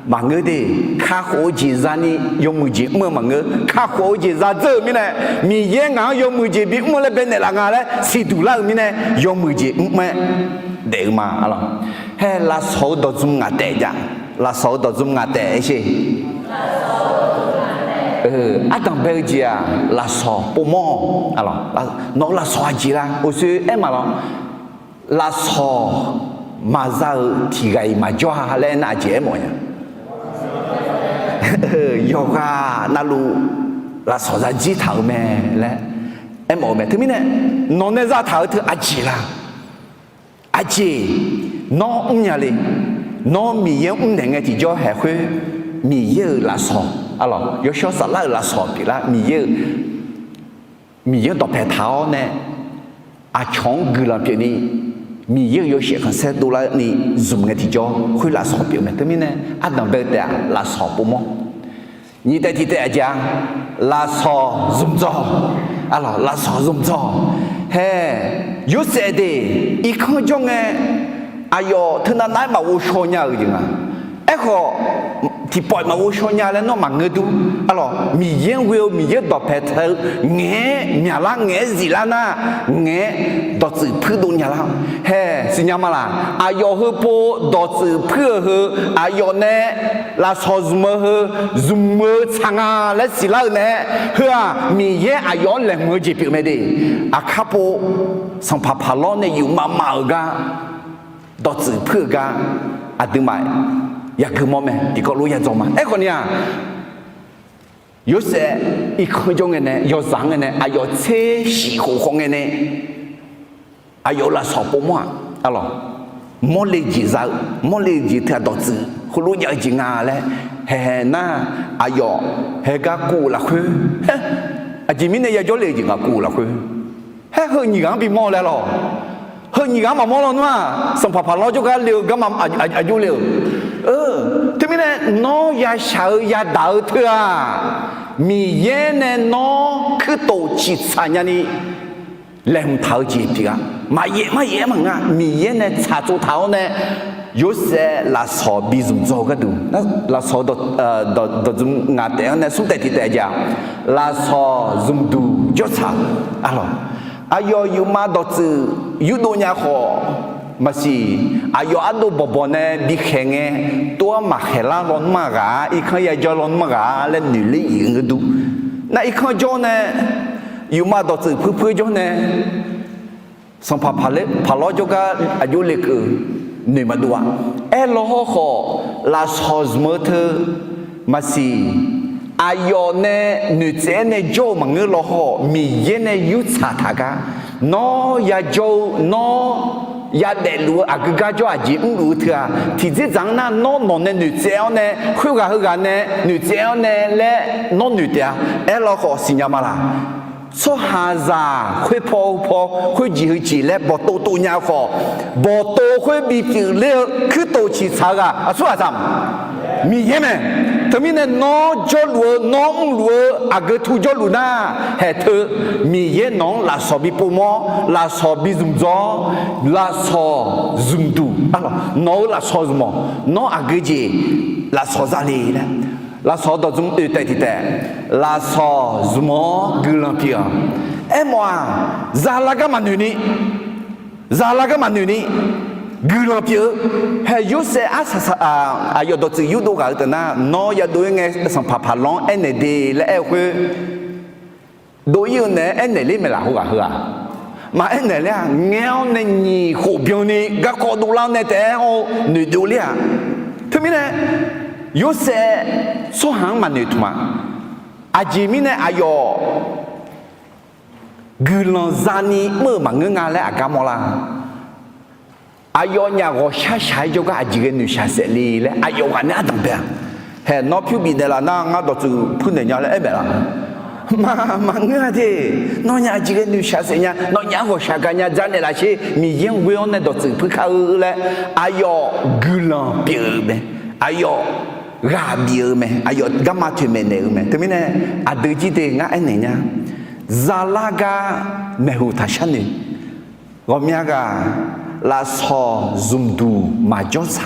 mà ngơ đi khá khổ chỉ ra ni yo mu ji mơ mà ngơ khá khổ chỉ ra giờ mình này mi ye ngã yo mu ji bị mơ lên bên này là ngã đấy si tu la mình này yo mu ji mơ để mà alo hay là số đồ zum ngã để ra là số đồ zum ngã để gì à tầng bây giờ là số bộ mò alo nó là số gì là ôi em mà lo là số mà giờ thì cái mà cho lên là chế mọi nhá โยกานาลูลาสอซาจีเท่าแม่และเอ็มโอแม่ถึงมีเนี่ยนอนในซาเท่าเธออาจีละอาจีน้องอุ้งยาเลยน้องมีเยอะอุ้งเนี่ยไงที่จ่อแห่คุยมีเยอะลาสออะไร有小时候ลาสอปีละมีเยอะต่อแผ่เท้าเนี่ยอาชงกุลาเปียนี่มีเยอะเสียกันเสร็จดูแลนี่ซุ่มไงที่จ่อคุยลาสอเปียเนี่ยถึงมีเนี่ยอันนั้นเป็นแต่ลาสอปุ่ม你在ที่แต่讲拉萨怎做啊啦拉萨怎做嘿有些的一看中哎哎呦他那奶嘛我说呀个啊哎个ที่ปล่อยมาอุชญาแล้วน้องมังเงดูอะล่ะมีเยี่ยงวิวมีเยี่ยงดอกเพชรเงี้ยมีอะไรเงี้ยสิละนะเงี้ยดอกสืบพื้นดุนยาละเฮ้สิญญามาละอายอฮือโปดอกสืบพื้นฮืออายอเน่ลาซอซุมฮือซุมช่างและสิละเน่เฮ้มีเยี่ยงอายอแหลงมือจีบไม่ได้อาคาโปสังพาพาล้อเนี่ยอยู่มาๆกันดอกสืบพื้นกันอะดึงมาอยากคือมอแม่ที่ก็รู้อยากจอมาคนเนี้ย有些一看中的呢，有长的呢，还有车喜火红的呢，还有那少不嘛，啊咯，莫来几招，莫来几条道子，葫芦要几牙嘞，嘿嘿那，还有嘿个古了去，嘿，啊前面呢要叫来几个古了去，嘿和你讲比莫来咯。hơn gì mà mò luôn mà sòng phà phà lo cho cái liều cái mà du liều thế mới này nó ya sợ ya đau thưa mì ye này nó cứ tổ chức sao nhỉ làm thảo gì thì mà ye mà ngã mì ye này trả cho thảo này有些là sò bị dùng cho cái đồ là sò đồ dùng ngã té này xuống tay thì té ra là sò dùng đồ cho sao alo ayo yu ma do tsu yu do nya kho ma si ayo ado bobo ne bi khenge to ma khela lon ma ga I kha ya jo lon ma ga le ni li yin du na I kha jo ne yu ma do tsu phu jo ne song pa lo jo ga ayo le ku ni ma du e lo ho kho la sos mo the ma si ayo ne nu che ne jo ma nge lo ho mi ye ne yu cha tha ga no ya jo no ya de lu a ga jo a ji lu thia ti ji zang na no ne nu che ne hu ga ne nu che ne le no nu tia e lo ho sin ya ma la so ha za hui po hui ji le bo to nya ho bo to hui bi ji le khu to chi cha ga a so a sam mi ye me thế nên nó cho lúa nó lúa à cái thu cho lúa na hệ thơ mi ye nó là sò bị bù mò là sò bị dùng gió là sò dùng đủ nó là sò dùng mò nó à cái gì là sò ra lì đấy là sò đó dùng từ thì là sò dùng mò cứ làm kia em mà ra là cái mà nụ gula pia he yo se ayo do tsu do ga ta na no ya do nge sang pa long en de le e hu do yu ne en le me la hu ga ma en le ngeo ne ni ho biao ni ga ko do la ne te ho nu do le tu mi ne yo se so hang ma ne tu ma a ji mi ne ayo gula zani mo ma nga le a ga mo la ayo nya go sha jo ga ji ge nu sha se li le ayo ga na dang ba he no phu bi de la na nga do zu phu ne nya le e be la ma nga de no nya ji ge nu sha se nya no nya go sha ga nya za ne la chi mi yin we on ne do zu phu ka le ayo gulan bi be ayo ga bi me ayo ga ma thu me ne me te mi ne a de ji de nga ai ne nya za la ga me hu ta sha ni go mya ga là sò dùng đủ mà cho sa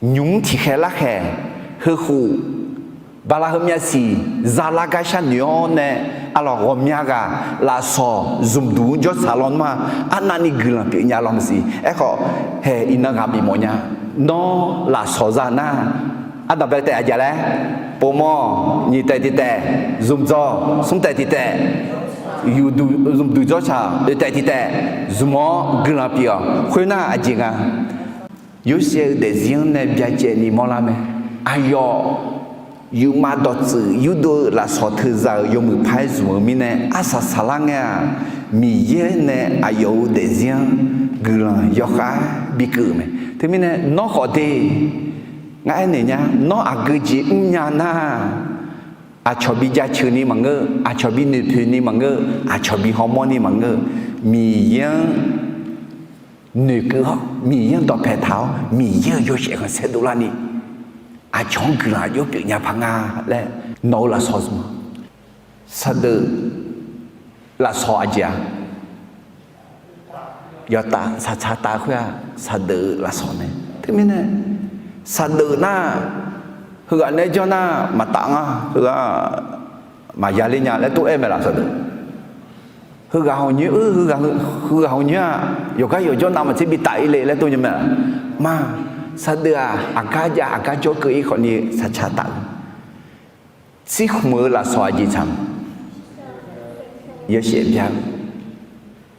nhúng thì khe lá khe hư khu bà la hôm nay si za la ga sha nyo ne alors hôm nay ga là sò dùng đủ cho sa lon ma anani glan pe nya lom si e kho he ina ga bi mo nya no là sò za na ada ba te aja le po mo ni te ti te dùng cho sung te ti te you do zum do cha de tai tai zumo glapia khuna ajinga you se de zion ne bia che ni mo la me ayo อยู่มาดอจืออยู่ดูละสอถือจะยมือพายสมือมีเนี่ยอาศัยสลังเนี่ยมีเยอะเนี่ยอายุเดียงกุลยกขาบิกุไหมที่มีเนี่ยน้องขอดีง่ายเนี่ยน้องอากุจีญาณาอาชอบิจาชื่อนี้มังเงออาชอบินิพนี้มังเงออาชอบิฮอร์โมนีมังเงอมียังหนึ่งก็มียังดอกแผ่เท้ามีเยอะโยเชกันเสดุลานี่อาชงกุลาโยเปียพังอาและโนลาซอสมาสะดือลาซออาจารยอตาสัจจตาคุยสะดือลาซอเนี่ยที่มีเนี่ยสะดือหน้าคืออันนี้เจ้าหน้ามาตังอ่ะคือมายาลิญาและตัวเอ็มละสะดือคือเขาเนี้ยคือเขาเนี้ยอยู่ก็อยู่เจ้าหน้ามันจะมีไตเลยและตัวยังไงมาสะดืออากาศอากาศโจกุยคนนี้สัจจตาสิขมือละซอยจีชัม有写边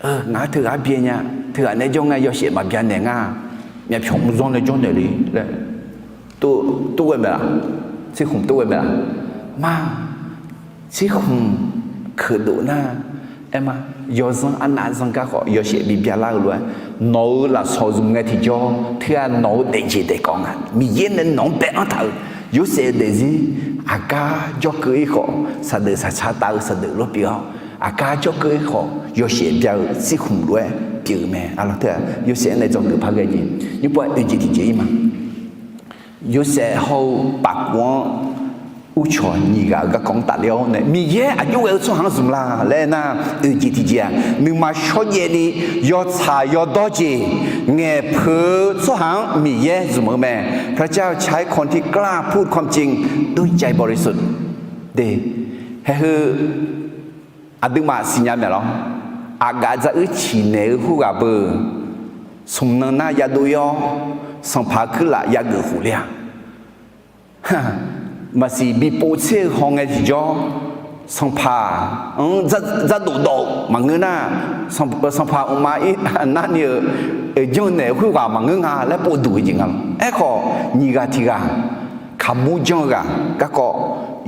俺头阿边呀头阿那种啊要写嘛边的啊也平不中的中的哩嘞都会没啦这红都会没啦妈这红可多呢哎妈有时俺男生刚好要写比边那个乱脑啦操纵个体教头阿脑得接得讲啊米也能弄白阿头有些的是阿家就可以好实的实查到实的路标อาการจะเกิดขอยอเสียเดียวสิขุมด้วยเกี่ยวแม่อะไรเถอะยอเสียในจงคือพักกันยินยอปวดจีจีมั้งยอเสียเขาปากว่าอุชอนนี่ก็กองตัดเลี้ยวเนี่ยมีเยอะอายุเอลสุหังสุมลาแล้วนะจีจีนึกมาชดเย็นนี่ยอชายอดอจีเงี้ยเพื่อสุหังมีเยอะสุมแม่พระเจ้าใช้คนที่กล้าพูดความจริงด้วยใจบริสุทธิ์เด้คืออาดึมาสิญญาเมล่ะอากาศจะชีเนหูกับเบอร์สมนันน่ายาดูยอสัมภาคือละยาเกือหูเลียมาสิบีโปเช่ห้องไอ้ที่จอสัมภาจะดูดมังเงินน่ะสัมภาอุมาอีนั่นเนี่ยย้อนเนี่ยหูกับมังเงินอ่ะแล้วปวดดูจริงอ่ะไอ้ข้อนี่ก็ที่ก็ขมูจังก็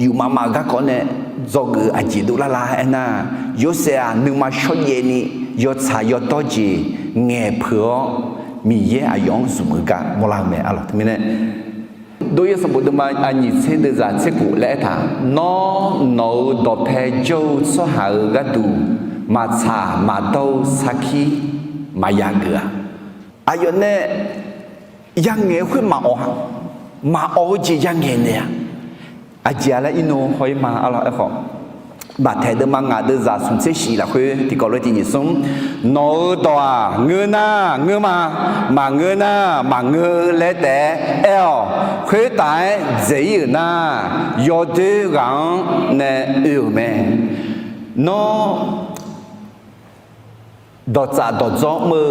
อยู่มาก็เนี่ยจงอาจิตุลาลาเอ็น่ะยศเสียนึกมาชดเย็นนี่ยศชายต่อจีเงี้ยเพื่อมีเยอะยองสมุกะมลาเมอะไรทั้งนี้โดยสมบูรณ์มาอันนี้เสด็จจากเสกุและท่านอนดอกเพจสหายก็ดูมาชามาโตสักขีมายาเกืออายุเนี่ยยังเงี้ยขึ้นมาเอาจียังเงี้ยเนี่ยอาจารย์ละอินโนหอยมาอะไรเอ้ขอบาดแผลเดิมมางาเดินจากสมเสสีละคุยที่ก่อนเลยที่นี่สมโนตัวเงินน่ะเงินมาเงินน่ะมาเงินและแต่เอลคุยตายเจียน่ะยอดกังเนี่ยอยู่ไหมโนดอกจ่าดอกจ้อมือ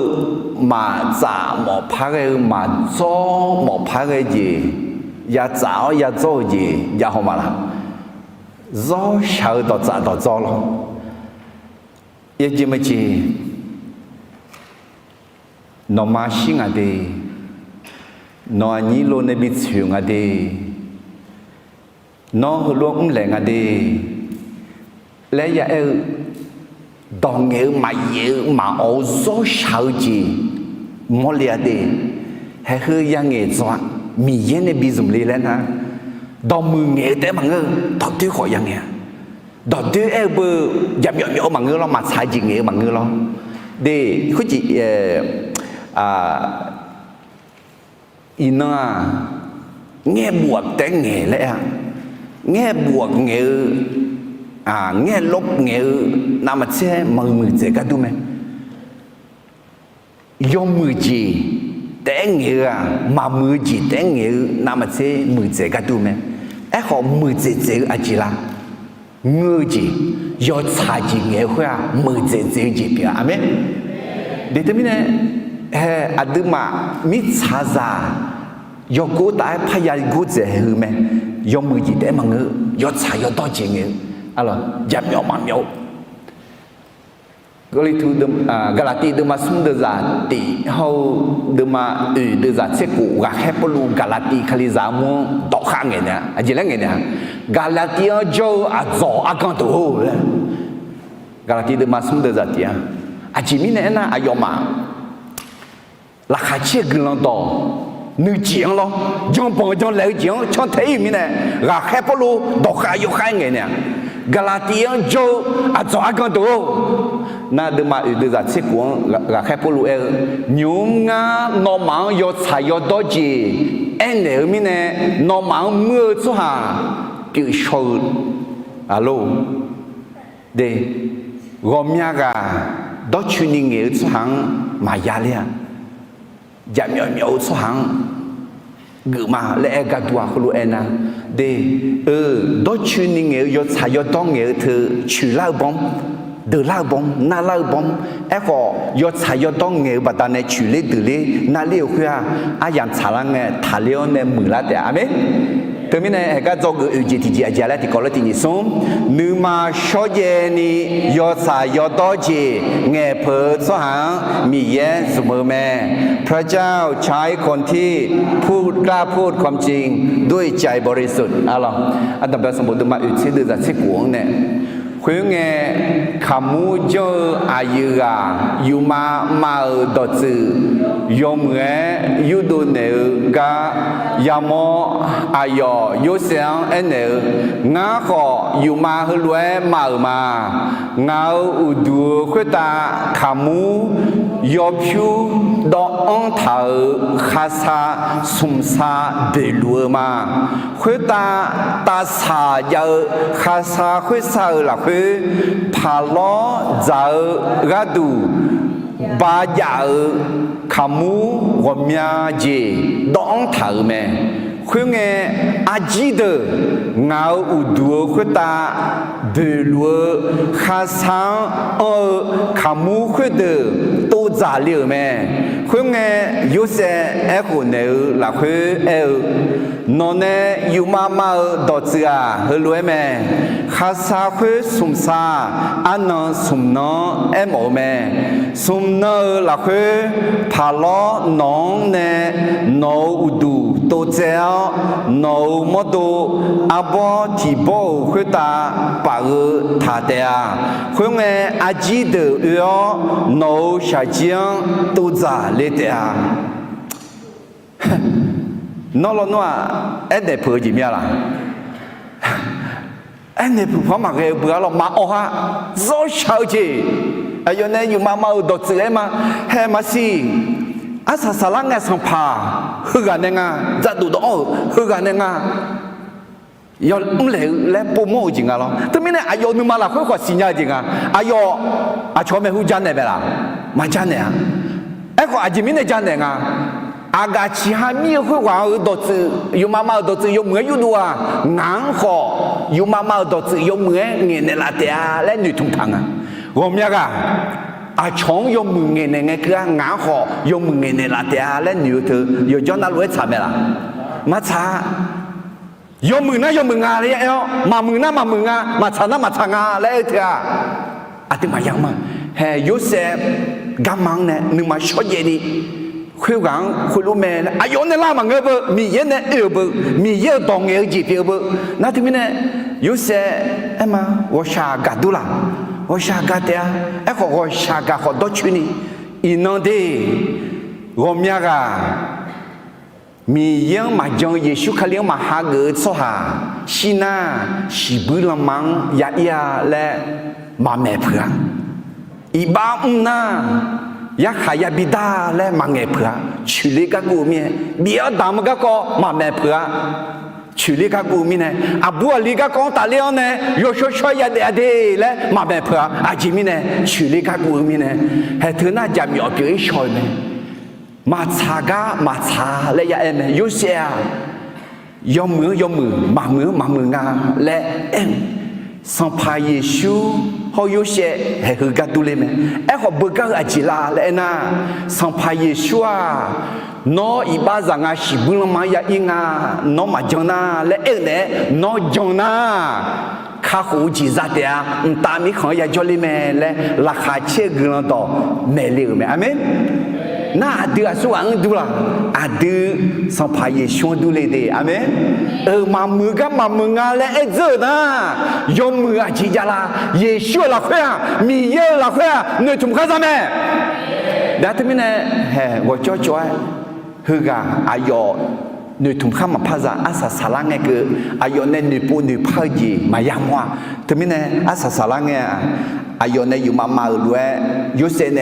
มาจ่าหมอพักมาจ้อหมอพักจีอย่าจ้าอย่าจ้อจีอย่าหอมาละจ้อเช้าดอกจ่าดอกจ้อลงยังจีไม่จีนอมาชิงอะดีนอนี้โลในบิดชิงอะดีนอหัวลวงแหลงอะดีและอย่าดองเอ๋มาเอาจ้อเช้าจีมอเลียดีให้คือยังเอ๋จ้ามีเย็นในบิซุมลีแล้วนะดอมือเงี้ยแต่มังดอตื้อขอยังเงี้ยดอตื้อเบอร์ยำมังเรามาใช้จริงเงี้ยมังเราเดี๋ยวคุณจีอิน่าเงี้ยบวกแต่เงี้ยเลยอ่ะเงี้ยบวกเงี้ยเงี้ยลบเงี้ยน้ำมันเช่มือเจ๊กันดูไหมยมมือจีแต่เงี้ยมามือจีแต่เงี้ยน้ำมันเช่มือเจ๊กันดูไหมไอ้ของมือเจ๊อาจีละเงือจียอดชาจีเงี้ยหัวมือเจ๊จีเปียอ่ะไหมเดี๋ยวนี้เนี่ยอาดึมามิชาซายกกูตายพยายกูเจ๊หือไหมยมมือจีแต่มังเงยอดชายอดต่อจีเงี้ยอะไรยำยอมันยอ Kalau itu Galati dema sum de zati hau dema de zat seku ga hepelu Galati kali zamu tok khang nge ne ajile nge ne Galati jo azo akan tu Galati dema sum de zati ya ajimi ne na ayoma la kha che glan do nữ chiến lo trong bộ trong lễ chiến trong thế mi này là khép lu đọc khai yêu khai ngày nè Galatian jo à cho con tu na de ma de za che kuang là khép lu e nhung nga no mang yo chai yo do ji en ne mi ne no mang mưa chu ha kiểu show alo de gom nya ga do chu ni nge chu hang ma ya le dạ miêu số hàng gửi mà lẽ gạt qua khâu ena de đó chuyên nghề yo xài yo đong nghề từ chữ lao bông từ lao bông na lao bông em có yo xài yo đong nghề bắt đầu này chữ lấy từ lấy na liêu khuya ai làm xài lang nghề thà liêu này mười lá để amen từ mình này cái do người gì thì gì lại thì có là tình sống nếu mà số gì ni yo xài yo đó gì nghề phở số hàngมีเยซูเมื่อแม่พระเจ้าใช้คนที่พูดกล้าพูดความจริงด้วยใจบริสุทธิ์อะไรอันดับแรกสมบูรณ์มาอุทิศเดือดเสกวงเนี่ยคุยงคำมูเจออายุกาอยู่มาดอจือยมเงยูดูเนกายามอายอยูเสียงเอเนงาขออยู่มาฮลวยมาเงาอุดูคุตาคำมูยอพิวดออังเถาคาซาสุมซาเดลัวมาคุตาตาสายาคาซาคุซาละคุพาลอจากระดูบาญาขมูวมยาเจดองเถาแม่คุยงอาจีเดเงาอุดัวคุตาเดลัวคาซังขมูคุเดตูจาเลียวแม่คุยงยูเซเอคุเนอละคุนอนเนยูมาดอจือาเฮลวยแม่คาซาคุสุมซาอันนสุมนอเอโมแม่สุมนอละคุพาลอนองเนโนอุดูโตเจโนมดูอาบอทีโบคุตาปาทาเตียคุยงอาจีเดอโนชาจียงตูจาเลเตียนอลนัวเอ็ดเดเพอจิมีอะไรเอ็ดเดเพอพอมาเกเบื่อเรามาโอฮะโซชาวจีอายุเนี่ยอยู่มาดอจือมาเฮมาซีอาสาสลังเงสังพาฮึกันเองอ่ะจะดูดอฮึกันเองอ่ะยอมเลยและปูโมจริงอ่ะล่ะแต่ไม่เนี่ยอายุนึงมาละค่อยๆสิญญาจริงอ่ะอายุอาชอบไม่หูจันเนี่ยเปล่ามาจันเนี่ยไอ้คนอาจจะไม่เนี่ยจันเนี่ยอ่ะอากาศที่หามีค่อยๆดอจืออยู่มาดอจืออยู่เหมือนอยู่ตัวงานขออยู่มาดอจืออยู่เหมือนเงี้ยเนี่ยละเดียและหนุ่ยทุ่งทางอ่ะผมอยากอาชงยมมือเงินเงี้ยคืองาขอยมมือเงินละเดียและหนุ่ยเธออยู่จนนั่นรวยชาเมล่ะมาช้ายมมือนะยมมืองาเลยเอ้ามามือนะมามืองามาชานะมาชางาแล้วเธออาทิมายังมาเฮยูเซกำมังเนี่ยนึกมาชดเย็นนี่คุยกันคุยรู้แม่อายุเนี่ยล่ามาเงยเบอมีเย็นเนี่ยเบอมีเยอะตองเงยจีเบอนั่นที่มีเนี่ยยูเซเอ็มว่าชากัดดูล่ะว่าชากัดเดียเอ้ขอว่าชากัดขอดชุนีอินนเดรวมยากามีเยี่ยงมาจงเยซูเขาเลี้ยงมาหาเกิดสหาชินาชิบุลมังยายาและมาแม่เพื่ออีบ้าน่ายาขายาบิดาและมาเงเพื่อชุลิกากูมีเบียดามก็มาแม่เพื่อชุลิกากูมีเนี่ยอาบัวลิกากองตาเลี้ยงเนี่ยโยชช่วยยาเดและมาแม่เพื่ออาจิมีเนี่ยชุลิกากูมีเนี่ยให้เธอน่าจะมีอภิชอยเนี่ยมาชากามาชาและยาเอ็มยูเซียยอมมืมามืองาและเอ็มสัมภาเยซูเขาอยู่เช่ให้คือการดูแลไหมไอ้เขาเบิกกันอาจิลาและน่ะสัมภาเยซูอ่ะน้ออีบ้าจังอาชิบุลมายาอิงอ่ะน้อมาจงน่ะและเอ็งเนี่ยน้อจงน่ะ ข้าหูจีจัดเดียตามีของยาจอลิเมและราคาเชื่อเงินต่อเมลิวเมอเมนน่าดูอาสุอังดูละอาดูสัมภาระชวนดูเลยเดอเมนมามือกับมามืองานและเอเจนะยอมมืออาจีจาละเยชูละเพื่อมีเยละเพื่อเนื้อถุงข้าจะเมดัตมินเฮ้ว่าจ่อจ่อยฮึกาอายอเนื้อถุงข้ามาพาซาอาสาสารังเงคืออายอเนเนื้อปูเนื้อพาจีมายามว่าทมินอาสาสารังเงอายอเนอยู่มาด้วยยุเซเน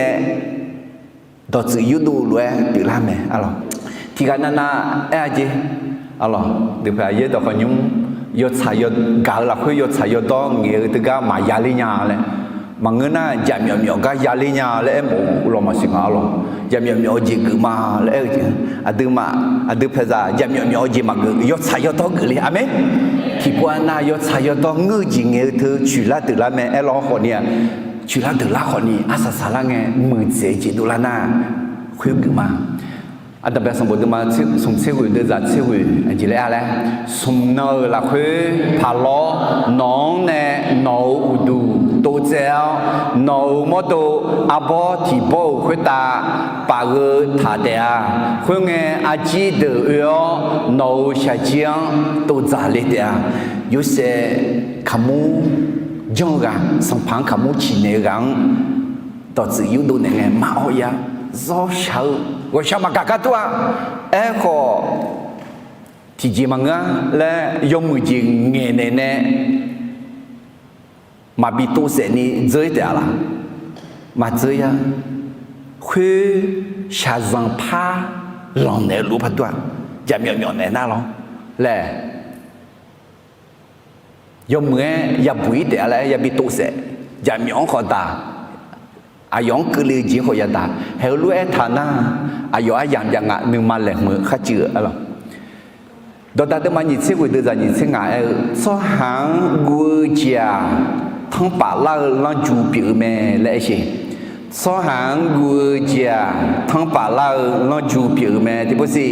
ดอดยูดูเลยปีละเมอะไรที่กันนั่นจีอะไรเดี๋ยวไปเยอะต่อคนยุ่งยศชายยศกาลละคุยยศชายยศต้องเงี้ยตึกมายาลิญาเลยมังเงินจำยอมก็ยาลิญาเลยหมู่เรามาสิงห์อะไรจำยอมจิกมาเลยอดีเพซ่าจำยอมจิมาเกยศชายยศต้องเกลี่ยเมที่พวกนั้นยศชายยศต้องเงยจิเงี้ยเธอชุลาตึกละเมเอลล์คนเนี่ยชุลาตึกละคนนี้อาสาสาลังเงมือเสียจิตุลานาคุยกันมาอันดับแรกสมบูรณ์มาสมเสวยเดือดเสวยอันที่แรกอะไรสมเนอละคุยพาล้อน้องเน่นออุดูโตเจ้านอมอโตอาบอที่บ่คุยตาปากเอถาเดียคุยเงอาจีเดือเอนอชาจียงโตจ่าเลเดียยูเซขมูจงกันสัมพันธ์ขมูชีเนรังต่อสื่อยูดูเนี่ยมาเอายารอเช้าว่าเช้ามากากตัวก็ที่จีมังและยมมือจีเงี้ยเนี่ยมาบิตูเสนีเจอเดียละมาเจอคุยชาจังพาลองเนี่ยรู้พัดตัวจะมีเนี่ยน่าลองและยมมืออย่าบุยเดียละอย่าบิตูเสจะมีองขอตาอายองกลือจีขอยาตาเฮลูเอธานาอายออย่างอย่างอ่ะนึงมาแหลกมือข้าเจืออะไรดอตาเดมาหยิบเสกุยเดจาหยิบเสงายสอหางกูเจียทั้งป่าล่าลังจูปีเมและเช่สอหางกูเจียทั้งป่าล่าลังจูปีเมที่พูดสิ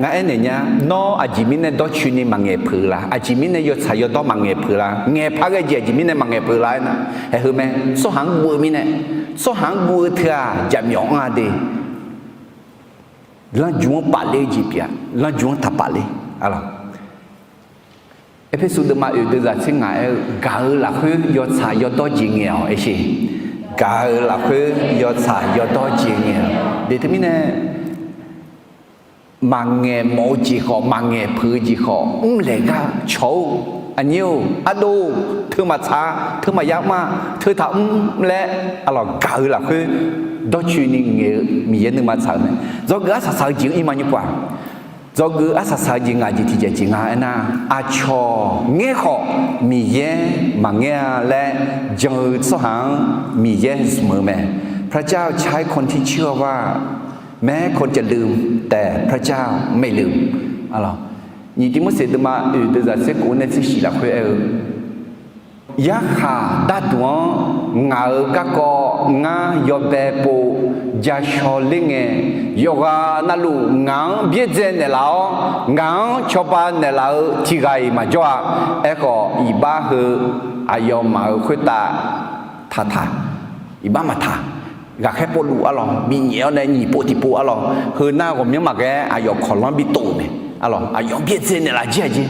งั้นเนี่ยน้ออาจิมินเนี่ยดอชุนี่มังเงผือละอาจิมินเนี่ยยศชายดอมังเงผือละเงพักไอ้เจจิมินเนี่ยมังเงผือละนะเฮ้ยแม่สหังบัวมินเนี่ยสหังบัวเถอะจะมีองอาดีลังจวงปาเลจีเปียลังจวงทับปาเลอะไรเอพิสูดมาอยู่ด้วยกันสิ่งไหนกาหลักคือยศชายดอจิเงียวไอ้สิกาหลักคือยศชายดอจิเงียวเดี๋ยวมินเนี่ยมังเงโมจีขอมังเงพือจีขอเลยก็โชว์อันนี้อันดูเธอมาช้าเธอมายากมากเธอทำและอะไรเก่าหลักคือดอชูนี่เงี้ยมีเยอะนึงมาช้าเนี่ยจอกอาสาสาจริงอีมันอยู่กว่าจอกอาสาสาจริงอาจิที่จะจริงอ่ะนะอาชอเงี้ยขอมีเยอะมังเงและจังสหังมีเยอะเสมอแม่พระเจ้าใช้คนที่เชื่อว่าแม้คนจะลืมแต่พระเจ้าไม่ลืมอะไรนี่ที่มันเสด็จมาเดี๋ยวจะเสกอุณสิสิละคุยยาขาดัดวงงาก็ก็งายอเบปูยาชอลิงเงยกานาลูงาเบียเจเนลาวงาชอบานเนลาวที่ไกมาจ้าก็อีบ้าคืออายอมมาคุยตาท่าอีบ้ามาท่าก็แค่ปลูอะไรมีเหนียวในหนีปฏิปูอะไรคือหน้าผมยังมาแกอายอขอร้อนบิตูเนี่ยอะไรอายอเบียเจเนลาเจ๊จี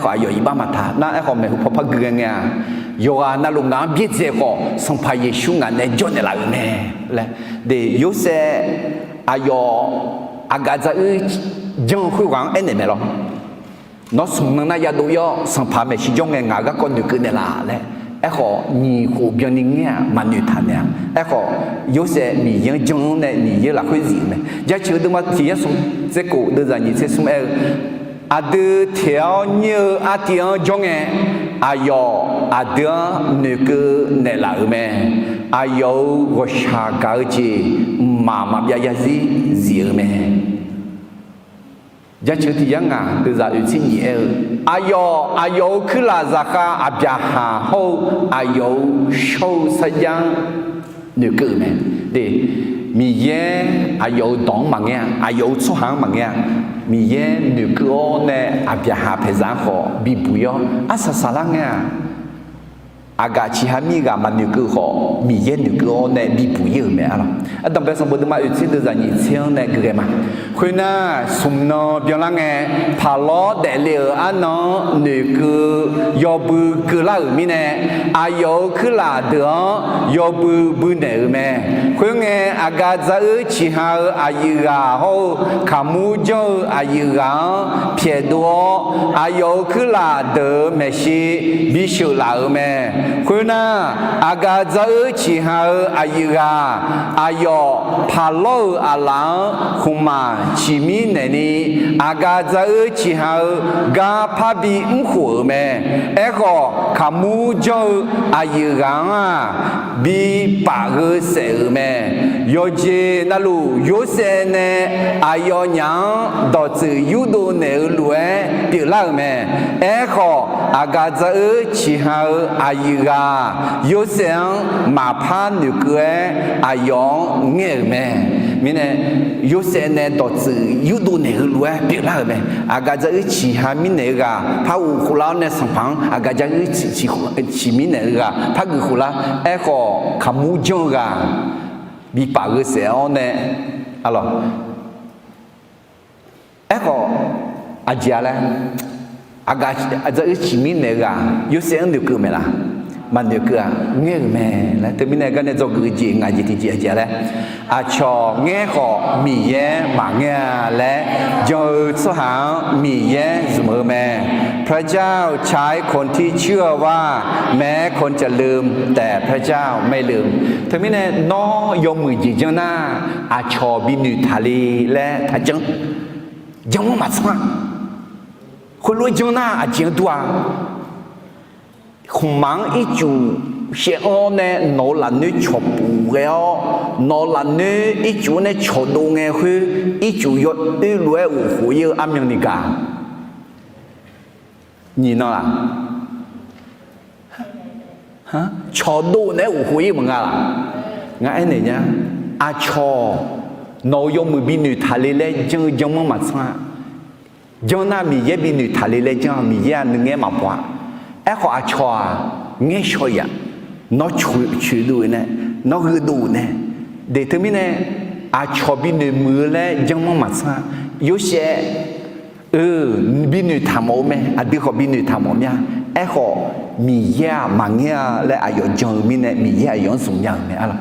ขออายออีบ้ามาท่าหน้าขอไม่พอพักเงี้ยโยอานาลุงน้ำเบียเจก็สัมภาระชุ่งงานในจนเนลาเนี่ยแหละเดี๋ยวเสอายออากาศจะยังคุยกันเนี่ยไม่หรอกน้องสมนั้นยาดูย่อสัมภาระชิจงเงาก็คนนึกเนลาเลยขอนี่ขบยังนี่เงี้ยมันอยู่ทันเนี่ยขอยศมียังจงเนี่ยนี่ยังหลักคุยสิเนี่ยจะเชื่อดูมาที่จะส่งเจ้ากูดูจากนี่เชื่อส่งอาเดือเที่ยวเนื้ออาเที่ยวจงเงอายออาเดือนึกเนี่ยหลักแม่อายอก็ชาเกาจีมาบยาซีจีแม่จะเชื่อที่ยังไงดูจากอยู่ที่นี่อายอคือลาจากอาบยาหาหูอายอโชว์สัญญานึกแม่เดี๋ย มีเย่อายุดองมังเงี้ยอายุสุหังมังเงี้ยมีเย่หนึ่งก็เนี่ยอาเบียหาเพซานขอบีบุยอาสาสาลังเงี้ยอากาศที่ฮามีกามันนึกขอมีเย็นนึกเนี่ยบีบุยไหมอะไรอันดับสมบูรณ์มาอุทิศตัวนี้เชื่อเนี่ยคือไงคุณน่ะสมนอเบียงลังเงี้ยพาล้อเดลีอันนั้นนึกยอบุคือละมีเนี่ยอายุคือละเดือยอบุเนี่ยไหมคุณเงี้ยอากาศจะที่ฮาอายุกาโหขามูจอายุกาเพียดัวอายุคือละเดือไม่ใช่บิชูละไหมคุณน่ะอากาศจะที่หาอายุกาอายุพาโลอาลังคุมาชิมิเนนีอากาศจะที่หากาพาบีอุ้งหัวแม่ก็ขามูจอายุกาบีปากเสือแม่ยเจนั่นลูยเสเนอายุยังดอจือยุดเนรวยเปียละแม่ก็อากาศจะที่หาอายุกา有些马爬那个啊养眼咩，明呢有些呢导致有多那个路啊别啦咩，啊个这其他米那个怕乌胡拉呢上旁，啊个这其米那个怕个胡拉，哎个看木匠个，比把个时候呢，啊咯，哎个啊家嘞，啊个啊这其米那个有些那个没啦。มันเดือดเงี้ยแม่แล้วแต่ไม่แน่ก็เนี่ยจะเกิดจริงไงจีที่จีแล้วอาชอเงี้ยก็มีแย่บางเงี้ยและเจอสหามีแย่เสมอแม่พระเจ้าใช้คนที่เชื่อว่าแม้คนจะลืมแต่พระเจ้าไม่ลืมแต่ไม่แน่น้อยมมือจีเจ้าหน้าอาชอบินุทาลีและทัจังยังไม่มาสักคนรวยเจ้าหน้าอาเจียงตัวคงมังอีจูเชื่อเนี่ยนอลันนี่ชอบปูเกลนอลันนี่อีจูเนี่ยชอบดูเงี้ยคืออีจูยศอีรวยอุหุยอามีนิกานี่น่ะล่ะฮะชอบดูเนี่ยอุหุยมึงอ่ะล่ะงั้นไอ้เนี่ยอาชอนอยมือบินุทะเลเล่จังจังมั่งมาสักจังน่ามีเยบินุทะเลเล่จังมีเยนึงเงี้ยมาปะไอ้ข้ออาชัวเงี้ยช่วยน้อช่วยดูเนี่ยน้อคือดูเนี่ยเดี๋ยวถึงมีเนี่ยอาชัวบินมือแล้วยังมั่งมาซะ有些บินทำเอาไหมอาดิเขาบินทำเอาเนี่ยไอ้ข้อมีเยอะมังเยอะและอายุจังมีเนี่ยมีเยอะย้อนสูงอย่างเนี่ยอะไร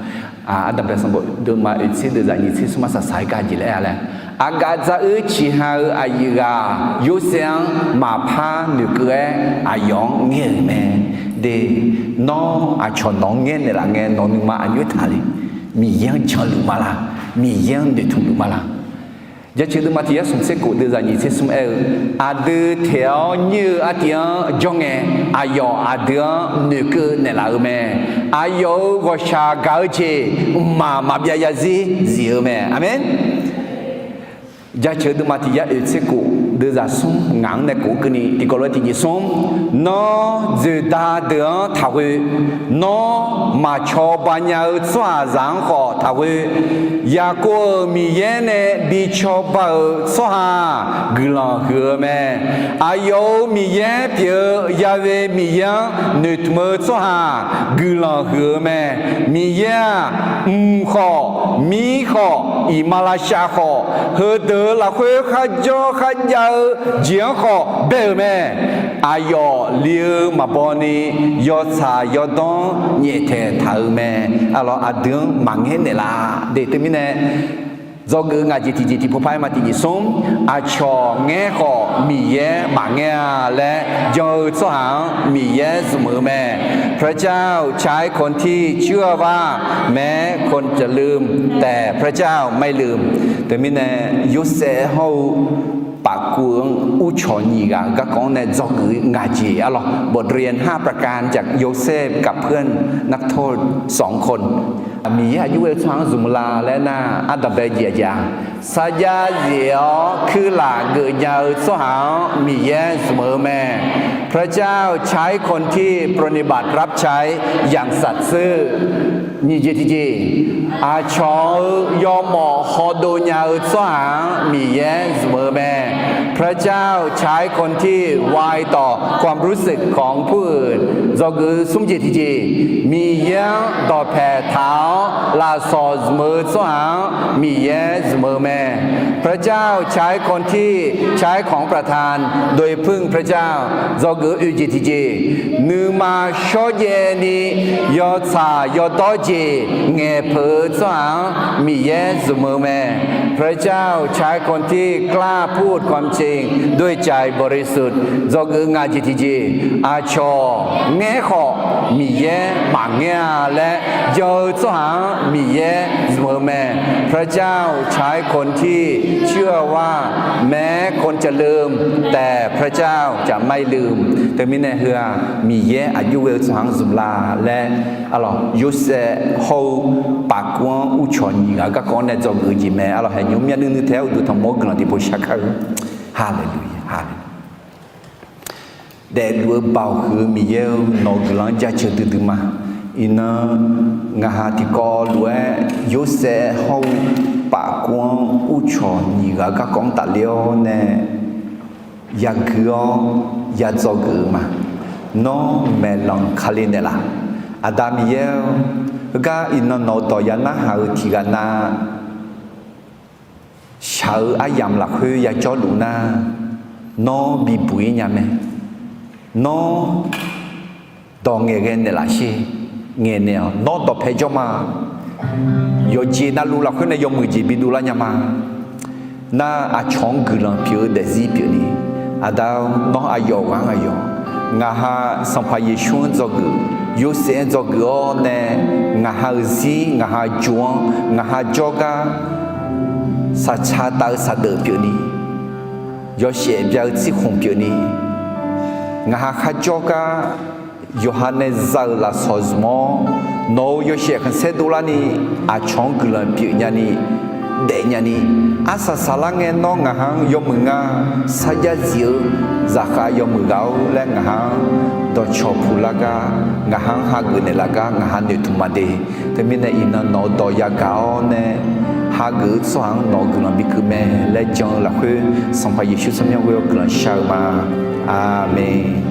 อันดับแรกสมบูรณ์เดิมมาอีกสิ่งเดียวกันที่สมัยสายการจีเลยอะไรอากาศจะที่หาอายุกา有些马爬那个อายุเงี้ยแม่เดน้องอาชอนน้องเงี้ยเนี่ยละเงี้ยน้องนึกมาอายุเท่าไรมียังชอบรู้มาละมียังเดือดรู้มาละจะเชื่อมาที่สมเสกกูเดือดยี่สิบสมัยอาเดือเที่ยวยือาเที่ยวจงเงอายุอาเดือนึกเนี่ยละแม่อายุก็ชาเกาเจมาเบียยาซีแม่อาเมนจะเชื่อมาที่ยาอุตสกุเดือดส่งงานในกูกันนี่ที่ก็เลยที่ส่งน้อจะตาเดือดท้าวน้อมาชอบปัญญาสวาสังขอท้าวยากูมีเยเนบิชอบสวากลังเหือแม่อายุมีเยเปียยาเวมีเยนึกมือสวากลังเหือแม่มีเยขอมีขออิมาลาชาขอเฮเดละคุยขัดจอขัดยาเจียงขอเบลแม่อายุเลี้ยมาบอนียอดสายยอดดงเยเทถาแม่อะไรอาเดืองมังเห็นเนี่ยละเด็กตัวนี้เนี่ยเราเกิดงานจีพอพายมาที่นี่ส่งอาชอเงี้ยขอมีเยมังเงี้ยและยอดสหางมีเยเสมอแม่พระเจ้าใช้คนที่เชื่อว่าแม้คนจะลืมแต่พระเจ้าไม่ลืมแต่มิเนยุเสเฮาปากกวงอุชอนีกาก็ของในจอกงาจีอะหรอบทเรียน5ประการจากโยเซฟกับเพื่อนนักโทษ2คนมีอายุเอชางซุมลาและนาอันดับเบียจาสายาเสียวคือหลาเกิดยาวสหามีแย่เสมอแม่พระเจ้าใช้คนที่ปฏิบัติรับใช้อย่างสัตย์ซื่อ你这的这，阿乔要么好多年转米耶什么咩？พระเจ้าใช้คนที่ไวต่อความรู้สึกของผู้อื่นเราคือสมจิตที่จีมีเยี่ยงต่อแผ่เท้าลาสอสมือสว่างมีเยี่ยสมือแม่พระเจ้าใช้คนที่ใช้ของประทานโดยพึ่งพระเจ้าเราคืออุจิตที่จีนือมาชอเยนียอชายอต่อจีเงเผือสว่างมีเยี่ยสมือแม่พระเจ้าใช้คนที่กล้าพูดความจริงด้วยใจบริสุทธิ์เราคืองานจิตจีอาชอแง่ขอมีเย่หมางเงี้ยและเยอะสว่างมีเย่เสมอแม่พระเจ้าใช้คนที่เชื่อว่าแม้คนจะลืมแต่พระเจ้าจะไม่ลืมแต่มิเนเฮือมีเย่อายุเวลสว่างสุลาและalors yo sais how par quoi ou choni ga ko ne zo gu ji me alors ha nyu mya nu theo du thong mo glan ti po shaka hallelujah hallelujah แต่ด้วยเบาคือมีเยอะนอกหลังจากเชื่อตื่นมาอินงาหาที่ก่อด้วยยุเสเขาปากกวางอุชอนนี่ก็กองตะเลียวเนี่ยอยากคืออยากจะคือมาน้องเมลังคาลินเดล่ะอาดามีเยอะก็อินนอต่อยานะหาที่กันนะชาวอายามหลักคืออยากจะดูนะน้องบีบุยเนี่ยไหมnó đo nghe nghe này là gì nghe nào nó đo phải cho mà yo chỉ na lu là cái này yo mười chỉ bị đủ là nhà mà na à chọn cái lần phiếu để gì phiếu này à đâu nó à yo vắng à yo ngã ha xong phải yeshua cho cái yo sẽ cho cái ô nè ngã ha gì ngã ha chuông ngã ha joga sa cha ta sa đỡ phiếu này yo sẽ biểu chỉ không phiếu này ngã ha joga Yohanes zal la sozmo no yo she kan se dolani a chong glan pi nyani de nyani asa salange no nga hang yo munga saja zio zaka yo mugao le nga hang do chopulaga nga hang ha gune laga nga han ne tumade te mine ina no do ya gao ne ha gu swang no glan bi kume le jong la khu sampa yesu samya wo glan sha ma amen